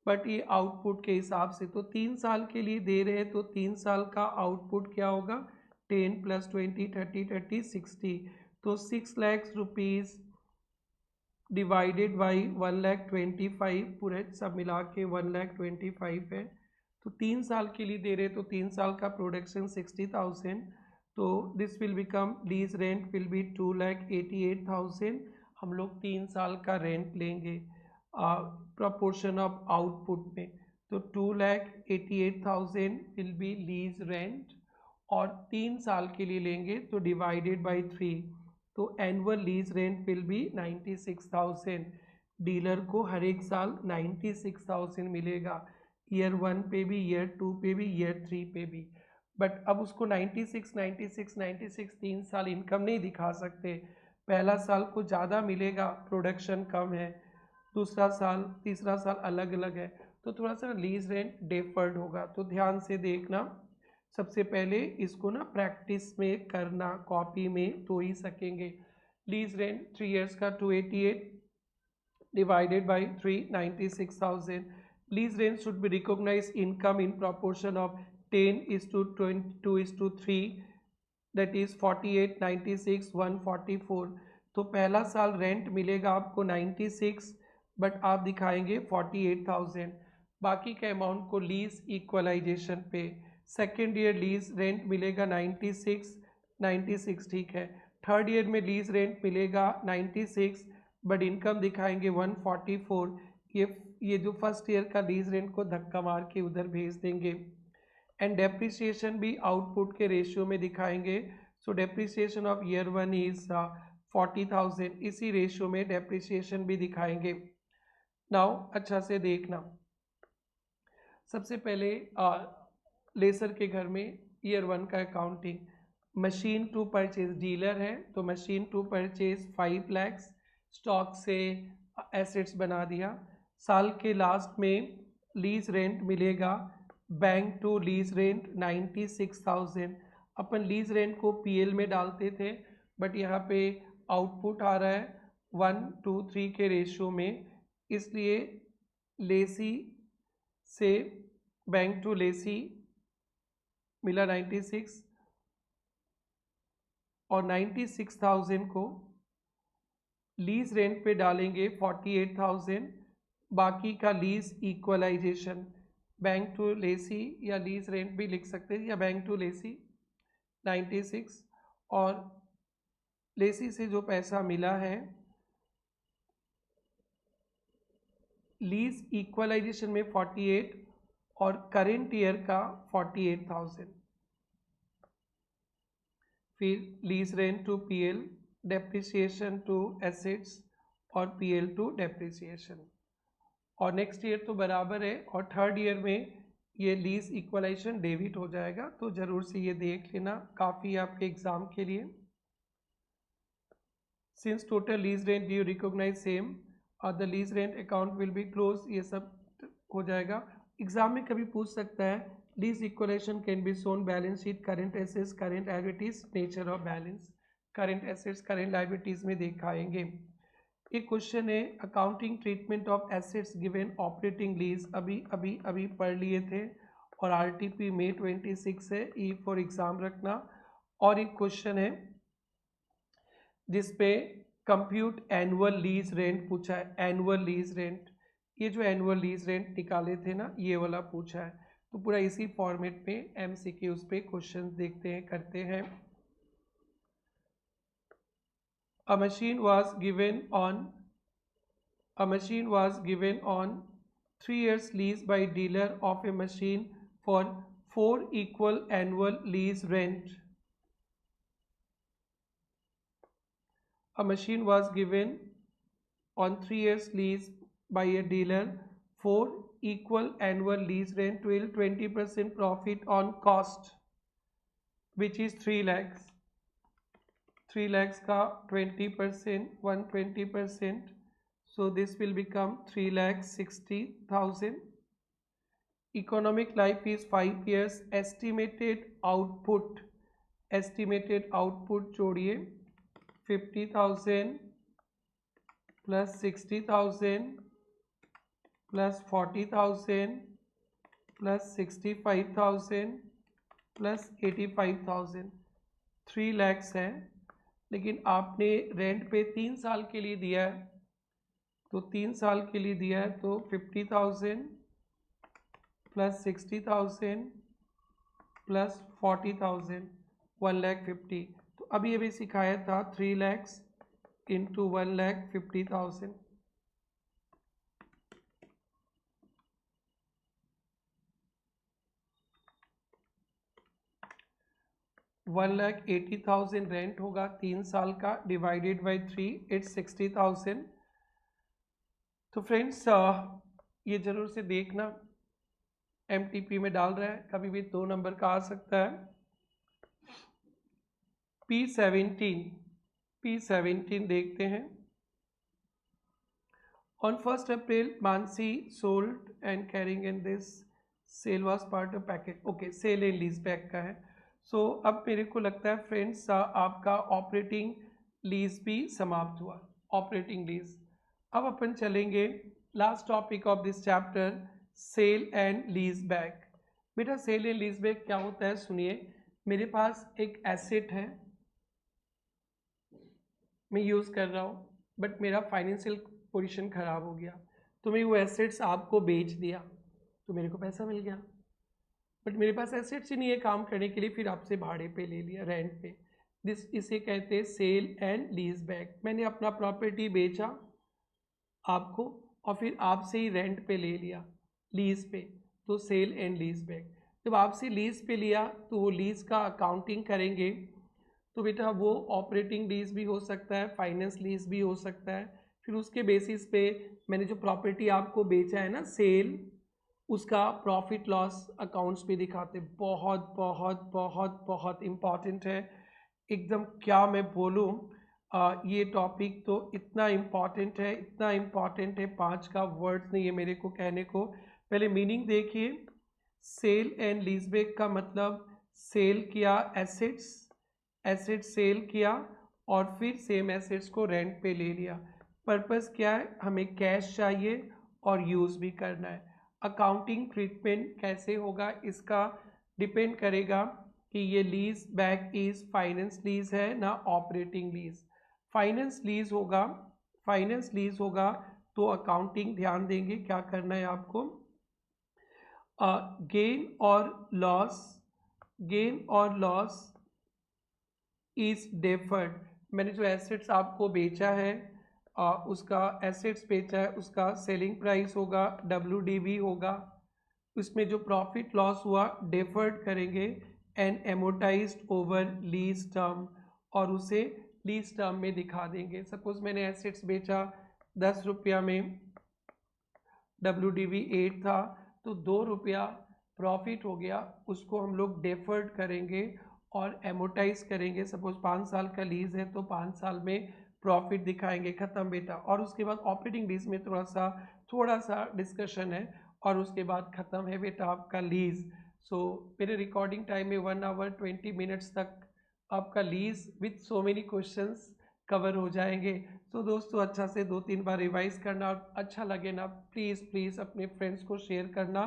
बट ये आउटपुट के हिसाब से, तो 3 साल के लिए दे रहे हैं तो 3 साल का आउटपुट क्या होगा, 10 + 20, 30, 30, 60, तो 6 लाख रुपीज़ डिवाइडेड बाई 1,25,000, पूरे सब मिला के 1,25,000 है। तो 3 साल के लिए दे रहे तो 3 साल का प्रोडक्शन 60,000, तो this will become lease rent will be 2,88,000। हम लोग 3 साल का रेंट लेंगे प्रपोर्शन ऑफ आउटपुट में, तो 2,88,000 विल बी लीज रेंट, और 3 साल के लिए लेंगे तो डिवाइडेड बाई 3, तो annual lease rent will be 96,000। Dealer को हर एक साल 96,000 मिलेगा, ईयर 1 पे भी, ईयर 2 पे भी, ईयर 3 पे भी। बट अब उसको 96 3 साल इनकम नहीं दिखा सकते, पहला साल को ज़्यादा मिलेगा, प्रोडक्शन कम है, दूसरा साल तीसरा साल अलग अलग है, तो थोड़ा सा लीज रेंट डेफर्ड होगा, तो ध्यान से देखना। सबसे पहले इसको ना प्रैक्टिस में करना, कॉपी में तो ही सकेंगे। लीज रेंट 3 years का 288, divided by 3, 96,000. Lease rent should be recognized income in proportion of 10:22:3, that is 48, 96, 144. तो पहला साल रेंट मिलेगा आपको 96, बट आप दिखाएंगे 48,000। बाकी के अमाउंट को लीज इक्वलाइजेशन पे। सेकेंड ईयर लीज रेंट मिलेगा 96, 96 ठीक है। थर्ड ईयर में लीज रेंट मिलेगा 96, बट इनकम दिखाएंगे 144। ये जो फर्स्ट ईयर का लीज रेंट को धक्का मार के उधर भेज देंगे। एंड डेप्रिसिएशन भी आउटपुट के रेशियो में दिखाएंगे। सो डेप्रिसिएशन ऑफ ईयर 1 इज 40,000, इसी रेशियो में डेप्रिसिएशन भी दिखाएंगे। नाउ अच्छा से देखना, सबसे पहले लेसर के घर में ईयर 1 का accounting. Machine to purchase dealer है तो machine to purchase 5 lakh, stock से एसेट्स बना दिया। साल के लास्ट में लीज रेंट मिलेगा बैंक टू लीज रेंट 96,000। अपन लीज रेंट को पीएल में डालते थे, बट यहाँ पे आउटपुट आ रहा है 1:3 के रेशियो में, इसलिए लेसी से बैंक टू लेसी मिला 96 और 96,000 को लीज रेंट पे डालेंगे 48,000। बाकी का lease equalisation bank to lessee या लीज रेंट भी लिख सकते हैं, या बैंक टू लेसी 96 और लेसी से जो पैसा मिला है लीज इक्वलाइजेशन में 48 और करेंट ईयर का 48,000। फिर lease rent to PL, depreciation to assets और पीएल टू डेप्रिसिएशन। और नेक्स्ट ईयर तो बराबर है, और थर्ड ईयर में ये लीज इक्वलाइजेशन डेबिट हो जाएगा। तो ज़रूर से ये देख लेना, काफ़ी आपके एग्जाम के लिए। Since total lease rent due recognize same और the lease rent account will be close, ये सब हो जाएगा। एग्जाम में कभी पूछ सकता है lease equalisation can be shown balance sheet, current assets, current liabilities, nature of balance. Current assets current liabilities में दिखाएंगे। एक क्वेश्चन है accounting treatment of assets given operating lease, अभी पढ़ लिए थे, और आरटीपी में 26 है, ई फॉर एग्जाम रखना। और एक क्वेश्चन है जिसपे कंप्यूट एनुअल लीज रेंट पूछा है। एनुअल लीज रेंट, ये जो एनुअल लीज रेंट निकाले थे ना, ये वाला पूछा है। तो पूरा इसी फॉर्मेट में एमसीक्यूज पे क्वेश्चन देखते हैं, करते हैं। A machine was given on 3 years lease by dealer of a machine for 4 equal annual lease rent. A machine was given on 3 years lease by a dealer for equal annual lease rent will 20% profit on cost, which is 3 lakhs. 3 lakhs का 20%, 120%, so this will become 3,60,000. Economic life is 5 years. Estimated output जोड़िए 50,000 plus 60,000 plus 40,000 plus 65,000 plus 85,000, 3 lakhs है। लेकिन आपने rent पे 3 साल के लिए दिया है, तो 3 साल के लिए दिया है तो 50,000 प्लस 60,000 प्लस 40,000, 1,50,000। तो अभी सिखाया था 3 lakhs इंटू 1,50,000। 1,80,000 रेंट होगा 3 साल का, डिवाइडेड बाई 3, इट्स 60,000। तो फ्रेंड्स ये जरूर से देखना, एमटीपी में डाल रहा है, कभी भी 2 नंबर का आ सकता है। P17 देखते हैं। On 1st April, Mansi sold and carrying in this sale was part of package. Okay, sale and lease back का है। सो अब मेरे को लगता है फ्रेंड्स आपका ऑपरेटिंग लीज भी समाप्त हुआ। ऑपरेटिंग लीज, अब अपन चलेंगे last topic of this chapter, sale and lease back. बेटा सेल एंड लीज बैक क्या होता है सुनिए। मेरे पास एक एसेट है, मैं यूज़ कर रहा हूँ, बट मेरा फाइनेंशियल पोजीशन ख़राब हो गया, तो मैं वो एसेट्स आपको बेच दिया तो मेरे को पैसा मिल गया। बट मेरे पास एसेट्स ही नहीं है काम करने के लिए, फिर आपसे भाड़े पे ले लिया, रेंट पे। इसे कहते हैं सेल एंड लीज बैक। मैंने अपना प्रॉपर्टी बेचा आपको और फिर आपसे ही रेंट पे ले लिया, लीज पे, तो सेल एंड लीज बैक। जब आपसे लीज पे लिया तो वो लीज का अकाउंटिंग करेंगे, तो बेटा वो ऑपरेटिंग लीज भी हो सकता है, फाइनेंस लीज भी हो सकता है। फिर उसके बेसिस पे मैंने जो प्रॉपर्टी आपको बेचा है ना सेल, उसका प्रॉफिट लॉस अकाउंट्स भी दिखाते। बहुत बहुत बहुत बहुत इम्पॉर्टेंट है एकदम, क्या मैं बोलूँ, ये टॉपिक तो इतना इम्पॉर्टेंट है, इतना इम्पॉर्टेंट है, 5 का वर्ड्स नहीं है मेरे को कहने को। पहले मीनिंग देखिए, सेल एंड लीजबैक का मतलब सेल किया एसेट्स, एसेट सेल किया और फिर सेम एसेट्स को रेंट पे ले लिया। पर्पस क्या है, हमें कैश चाहिए और यूज़ भी करना है। अकाउंटिंग ट्रीटमेंट कैसे होगा इसका डिपेंड करेगा कि ये lease back is finance lease है ना ऑपरेटिंग लीज। फाइनेंस लीज होगा, फाइनेंस लीज होगा तो अकाउंटिंग ध्यान देंगे क्या करना है आपको। गेन और लॉस, गेन और लॉस इज डेफर्ड। मैंने जो एसेट्स आपको बेचा है, उसका एसेट्स बेचा है, उसका सेलिंग प्राइस होगा, WDV होगा, उसमें जो प्रॉफिट लॉस हुआ डेफर्ड करेंगे एंड एमोटाइज्ड ओवर लीज टर्म, और उसे लीज टर्म में दिखा देंगे। सपोज मैंने एसेट्स बेचा 10 रुपया में, WDV 8 था, तो 2 रुपया प्रॉफिट हो गया, उसको हम लोग डेफर्ड करेंगे और एमोटाइज करेंगे। सपोज 5 साल का लीज है तो 5 साल में प्रॉफिट दिखाएंगे, ख़त्म बेटा। और उसके बाद ऑपरेटिंग लीज में थोड़ा सा डिस्कशन है और उसके बाद ख़त्म है बेटा आपका लीज। सो मेरे रिकॉर्डिंग टाइम में 1 आवर 20 मिनट्स तक आपका lease with so many questions cover हो जाएंगे। सो दोस्तों अच्छा से 2-3 बार रिवाइज करना, और अच्छा लगे ना प्लीज़ प्लीज़ अपने फ्रेंड्स को शेयर करना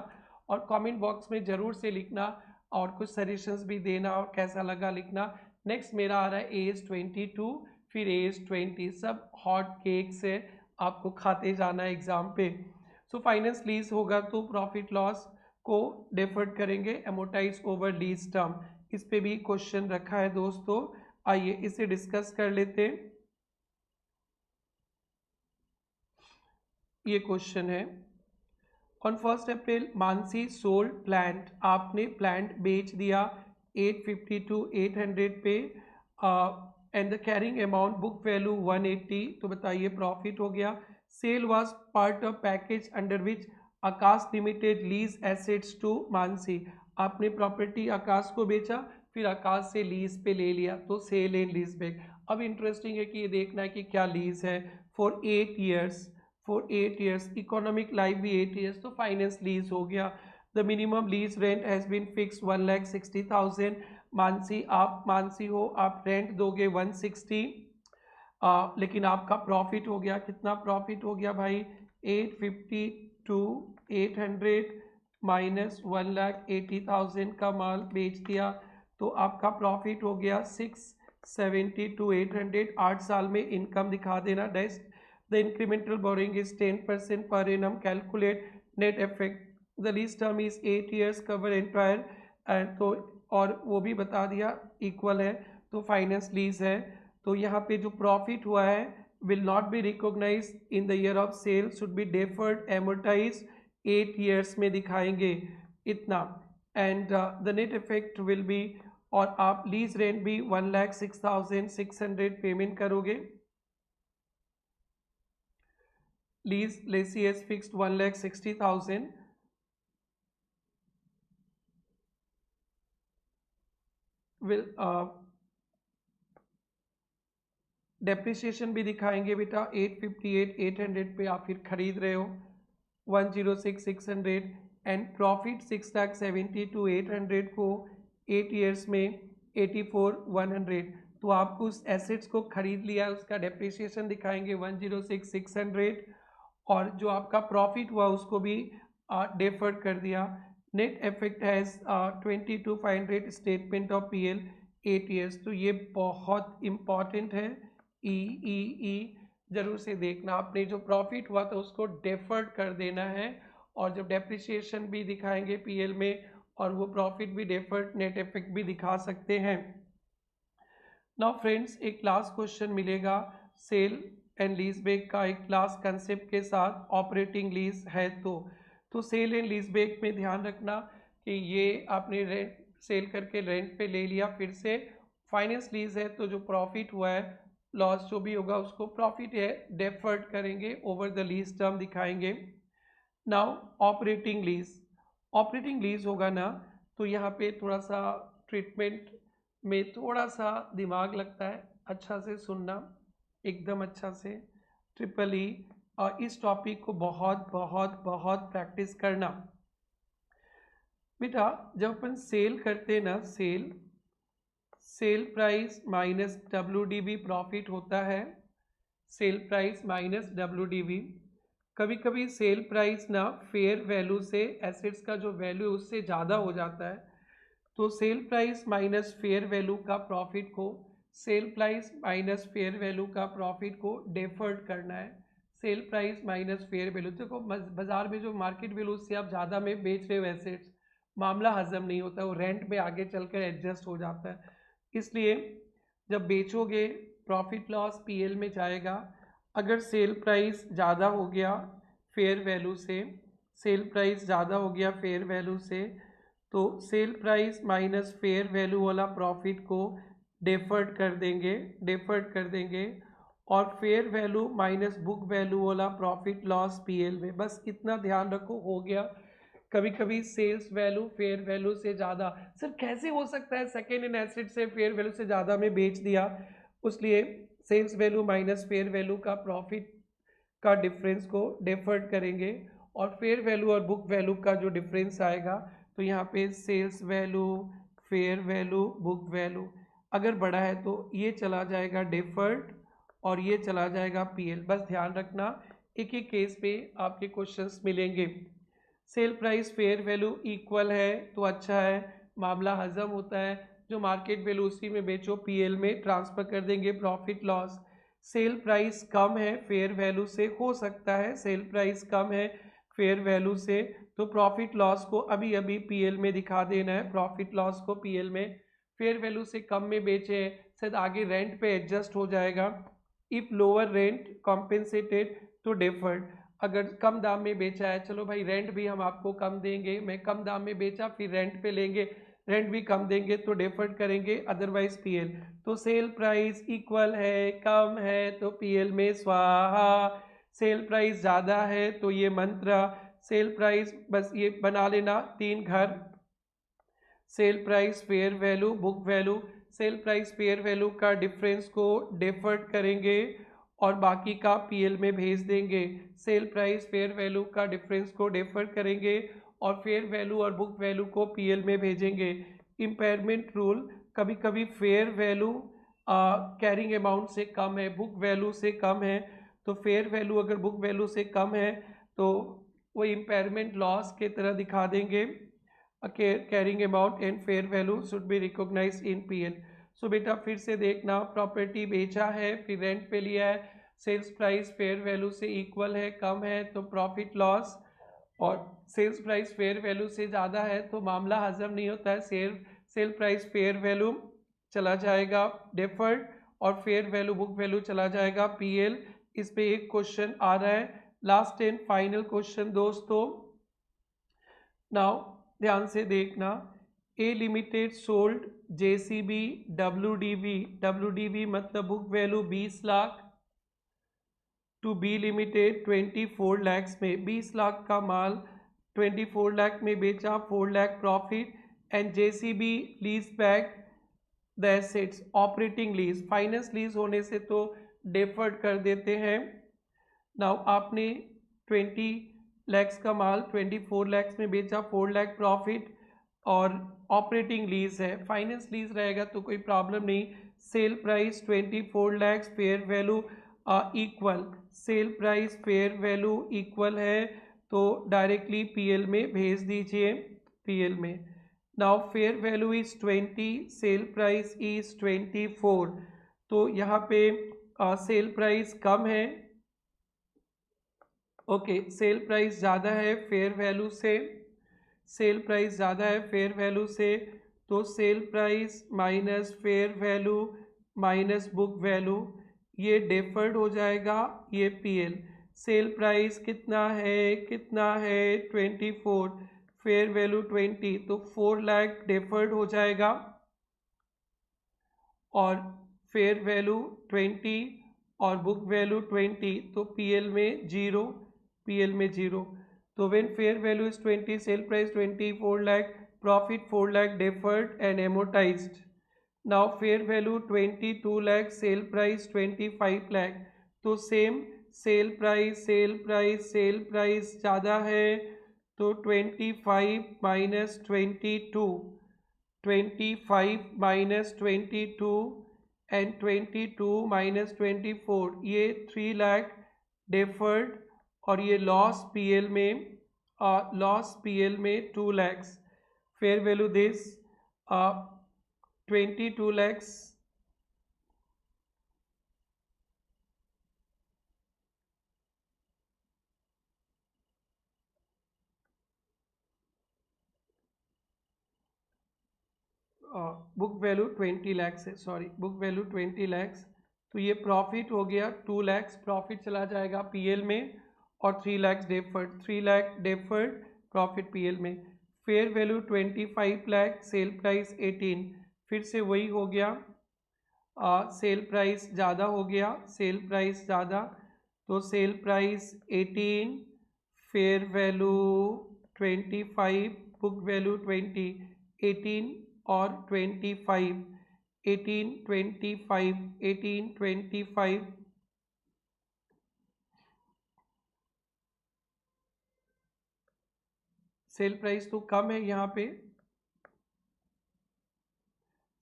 और कमेंट बॉक्स में ज़रूर से लिखना और कुछ सजेशंस भी देना और कैसा लगा लिखना। नेक्स्ट मेरा आ रहा है AS22, फिर AS20, सब हॉट केक्स है, आपको खाते जाना है एग्ज़ाम पे। सो फाइनेंस लीज होगा तो प्रॉफिट लॉस को डेफर्ड करेंगे, एमोटाइज ओवर लीज टर्म। इस पे भी क्वेश्चन रखा है दोस्तों, आइए इसे डिस्कस कर लेते हैं। ये क्वेश्चन है, on 1 April Mansi sold plant, आपने प्लांट बेच दिया 850 to 800 पे, and the carrying amount book value 180, तो बताइए प्रॉफिट हो गया। Sale was part of package under which Akash limited lease assets to Mansi, आपने प्रॉपर्टी आकाश को बेचा फिर आकाश से लीज पे ले लिया, तो सेल एंड लीज बैक। अब इंटरेस्टिंग है कि ये देखना है कि क्या लीज है for 8 years, for 8 years, economic life भी 8 ईयर्स, तो फाइनेंस लीज हो गया। The minimum lease rent has been fix 1,60,000। आप मानसी हो, आप रेंट दोगे 160, लेकिन आपका प्रॉफिट हो गया, कितना प्रॉफिट हो गया भाई, 850 to 800 माइनस 1,80,000 का माल बेच दिया, तो आपका प्रॉफिट हो गया 670 to 800। 8 साल में इनकम दिखा देना। डेस्ट the incremental borrowing is 10% per annum, calculate net effect, the lease term is 8 years, cover entire, and तो और वो भी बता दिया इक्वल है, तो फाइनेंस लीज है। तो यहाँ पे जो प्रॉफिट हुआ है will not be recognized in the year of sale, should be deferred, amortized 8 years में दिखाएंगे इतना, and the net effect will be, और आप लीज रेंट भी 1,06,600 पेमेंट करोगे। Lease lessee has fixed 1,60,000, will depreciation भी दिखाएंगे बेटा 858 800 पे आप फिर खरीद रहे हो, 106,600, एंड प्रॉफिट 6,70 to 800 को 8 ईयर्स में 84,100, तो आप उस एसेट्स को खरीद लिया, उसका डेप्रिसिएशन दिखाएंगे 106,600 और जो आपका प्रॉफिट हुआ उसको भी डेफर्ड कर दिया। Net effect has 22,500 statement of PL 8 years. तो ये बहुत इम्पॉर्टेंट है, ई जरूर से देखना। आपने जो प्रॉफिट हुआ था उसको डेफर्ड कर देना है, और जब डेप्रिसिएशन भी दिखाएंगे पीएल में और वो प्रॉफिट भी डेफर्ड नेट इफेक्ट भी दिखा सकते हैं। नाउ फ्रेंड्स, एक लास्ट क्वेश्चन मिलेगा सेल एंड लीज बैक का, एक लास्ट कंसेप्ट के साथ। ऑपरेटिंग लीज है तो सेल एंड लीज बैक में ध्यान रखना कि ये आपने रेंट सेल करके रेंट पे ले लिया, फिर से फाइनेंस लीज है तो जो प्रॉफिट हुआ है, लॉस जो भी होगा उसको प्रॉफिट है डेफर्ड करेंगे, ओवर द लीज टर्म दिखाएंगे। नाउ ऑपरेटिंग लीज होगा ना, तो यहाँ पे थोड़ा सा ट्रीटमेंट में थोड़ा सा दिमाग लगता है, अच्छा से सुनना, एकदम अच्छा से, ट्रिपल ई, और इस टॉपिक को बहुत बहुत बहुत प्रैक्टिस करना। बेटा जब अपन सेल करते ना, cell price minus WDV profit होता है, सेल प्राइस माइनस WDV। कभी कभी सेल प्राइस ना फेयर वैल्यू से, एसेट्स का जो वैल्यू उससे ज़्यादा हो जाता है, तो cell price minus fair value का प्रॉफिट को, cell price minus fair value का प्रॉफिट को डेफर्ड करना है। Cell price minus fair value, देखो बाजार में जो मार्केट वैल्यू से आप ज़्यादा में बेच रहे हो एसेट्स, मामला हजम नहीं होता, वो रेंट में आगे चलकर एडजस्ट हो जाता है। इसलिए जब बेचोगे प्रॉफिट लॉस पीएल में जाएगा। अगर सेल प्राइस ज़्यादा हो गया फेयर वैल्यू से, सेल प्राइस ज़्यादा हो गया फेयर वैल्यू से, तो cell price minus fair value वाला प्रॉफिट को डेफर्ड कर देंगे, और fair value minus book value वाला प्रॉफिट लॉस पीएल में। बस इतना ध्यान रखो, हो गया। कभी कभी सेल्स वैल्यू फेयर वैल्यू से ज़्यादा, सर कैसे हो सकता है, सेकेंड इन एसेट से फेयर वैल्यू से ज़्यादा में बेच दिया, उसलिए sales value minus fair value का प्रॉफिट का डिफरेंस को डेफर्ड करेंगे, और फेयर वैल्यू और बुक वैल्यू का जो डिफरेंस आएगा, तो यहाँ पे sales value, fair value, book value अगर बड़ा है तो ये चला जाएगा डेफर्ड और ये चला जाएगा पीएल। बस ध्यान रखना, एक एक केस पे आपके क्वेश्चंस मिलेंगे। Sale price fair value equal है तो अच्छा है, मामला हजम होता है, जो मार्केट वैल्यू उसी में बेचो, पीएल में ट्रांसफर कर देंगे प्रॉफिट लॉस। सेल प्राइस कम है फेयर वैल्यू से, हो सकता है सेल प्राइस कम है फेयर वैल्यू से, तो प्रॉफिट लॉस को अभी अभी पीएल में दिखा देना है, प्रॉफिट लॉस को पीएल में। फेयर वैल्यू से कम में बेचे शायद आगे रेंट पे एडजस्ट हो जाएगा। इफ लोअर रेंट कॉम्पेंसेटेड तो डेफर्ड, अगर कम दाम में बेचा है, चलो भाई रेंट भी हम आपको कम देंगे, मैं कम दाम में बेचा फिर रेंट पे लेंगे, रेंट भी कम देंगे तो डेफर्ड करेंगे, अदरवाइज पीएल। तो सेल प्राइस इक्वल है, कम है तो पीएल में स्वाहा, सेल प्राइस ज़्यादा है तो ये मंत्रा, सेल प्राइस बस ये बना लेना 3 घर, sale price fair value book value, sale price fair value का डिफरेंस को डेफर्ड करेंगे और बाकी का पीएल में भेज देंगे। सेल प्राइस फेयर वैल्यू का डिफरेंस को डेफर्ड करेंगे और फेयर वैल्यू और बुक वैल्यू को पीएल में भेजेंगे। इम्पेयरमेंट रूल, कभी कभी फेयर वैल्यू कैरिंग अमाउंट से कम है, बुक वैल्यू से कम है, तो फेयर वैल्यू अगर बुक वैल्यू से कम है तो वो इम्पेयरमेंट लॉस के तरह दिखा देंगे। Carrying amount and fair value should be recognized in PL. So बेटा फिर से देखना, प्रॉपर्टी बेचा है फिर रेंट पे लिया है, सेल्स प्राइस फेयर वैल्यू से इक्वल है, कम है तो प्रॉफिट लॉस, और सेल्स प्राइस फेयर वैल्यू से ज़्यादा है तो मामला हजम नहीं होता है, सेल प्राइस फेयर वैल्यू चला जाएगा डेफर्ड और फेयर वैल्यू बुक वैल्यू चला जाएगा पीएल। इस पे एक क्वेश्चन आ रहा है, लास्ट एंड फाइनल क्वेश्चन दोस्तों। नाउ ध्यान से देखना, A limited sold JCB WDV मतलब book value 20 lakh to B limited 24 lakhs में, 20 लाख का माल 24 लाख में बेचा, 4 lakh profit, and JCB lease back the assets, operating lease, finance lease होने से तो डेफर्ड कर देते हैं। नाउ आपने 20 लैक्स का माल 24 लैक्स में बेचा, 4 लाख प्रॉफिट, और ऑपरेटिंग लीज है, फाइनेंस लीज रहेगा तो कोई प्रॉब्लम नहीं। Sale price 24 lakhs, fair value equal, sale price fair value equal है तो डायरेक्टली पीएल में भेज दीजिए, पीएल में। Now fair value is 20, sale price is 24, तो यहाँ पे सेल प्राइस कम है, ओके, सेल प्राइस ज़्यादा है फेयर वैल्यू से, सेल प्राइस ज़्यादा है फेयर वैल्यू से, तो cell price minus fair value minus book value, ये डेफर्ड हो जाएगा, ये पीएल। सेल प्राइस कितना है, कितना है 24, फेयर वैल्यू 20, तो 4 लाख डेफर्ड हो जाएगा, और फेयर वैल्यू 20 और बुक वैल्यू 20, तो पीएल में 0, पीएल में 0। तो when fair value is 20, sale price 20, 4 lakh, profit 4 lakh deferred and amortized. Now fair value 22 lakh, sale price 25 lakh, तो same, sale price sale price sale price ज़्यादा है तो 25 माइनस 22, 25 माइनस 22 एंड 22 माइनस 24, ये 3 लाख डेफर्ड, और ये लॉस पीएल में, लॉस पीएल में 2 lakhs, fair value this 22 lakhs, book value 20 lakhs है, सॉरी, बुक वैल्यू 20 लैक्स, तो ये प्रॉफिट हो गया 2 लैक्स, प्रॉफिट चला जाएगा पीएल में, और 3 lakhs deferred, 3 lakh deferred, profit PL में। Fair value 25 lakh, sale price 18, फिर से वही हो गया, सेल प्राइस ज़्यादा हो गया, सेल प्राइस ज़्यादा, तो cell price 18, fair value 25, book value 20, 18 और 25, 18 25, 18 25, सेल प्राइस तो कम है यहाँ पे,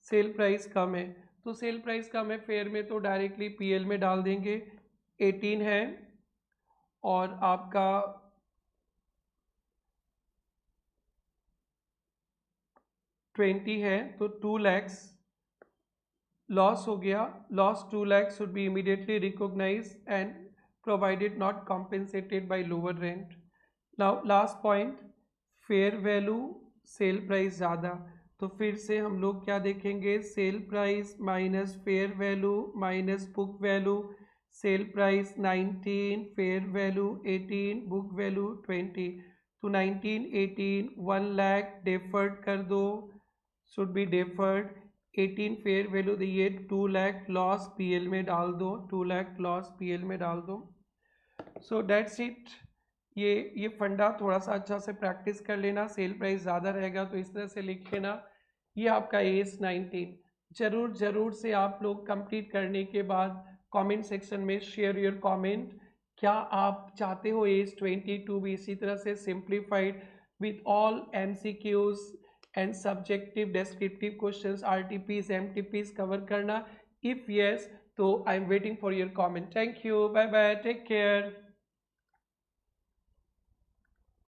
सेल प्राइस कम है, तो सेल प्राइस कम है फेयर में, तो डायरेक्टली पीएल में डाल देंगे, 18 है और आपका 20 है, तो 2 लैक्स लॉस हो गया, loss 2 lakh should be immediately recognise and provided not compensated by lower rent. Now last point, fair value sale price ज़्यादा, तो फिर से हम लोग क्या देखेंगे, sale price minus fair value minus book value, sale price 19, fair value 18, book value 20, तो 19 18 1 lakh deferred कर दो, should be deferred, 18 fair value दिए, 2 लाख लॉस पीएल में डाल दो, 2 लाख लॉस पीएल में डाल दो। सो डेट्स इट, ये फंडा थोड़ा सा अच्छा से प्रैक्टिस कर लेना, सेल प्राइस ज़्यादा रहेगा तो इस तरह से लिख लेना। ये आपका एस 19 ज़रूर से आप लोग कंप्लीट करने के बाद कमेंट सेक्शन में शेयर योर कमेंट, क्या आप चाहते हो एस 22 भी इसी तरह से simplified with all MCQs and subjective descriptive questions, RTPs MTPs cover करना? इफ़ यस, तो I am waiting for your comment. Thank you, bye bye, take care.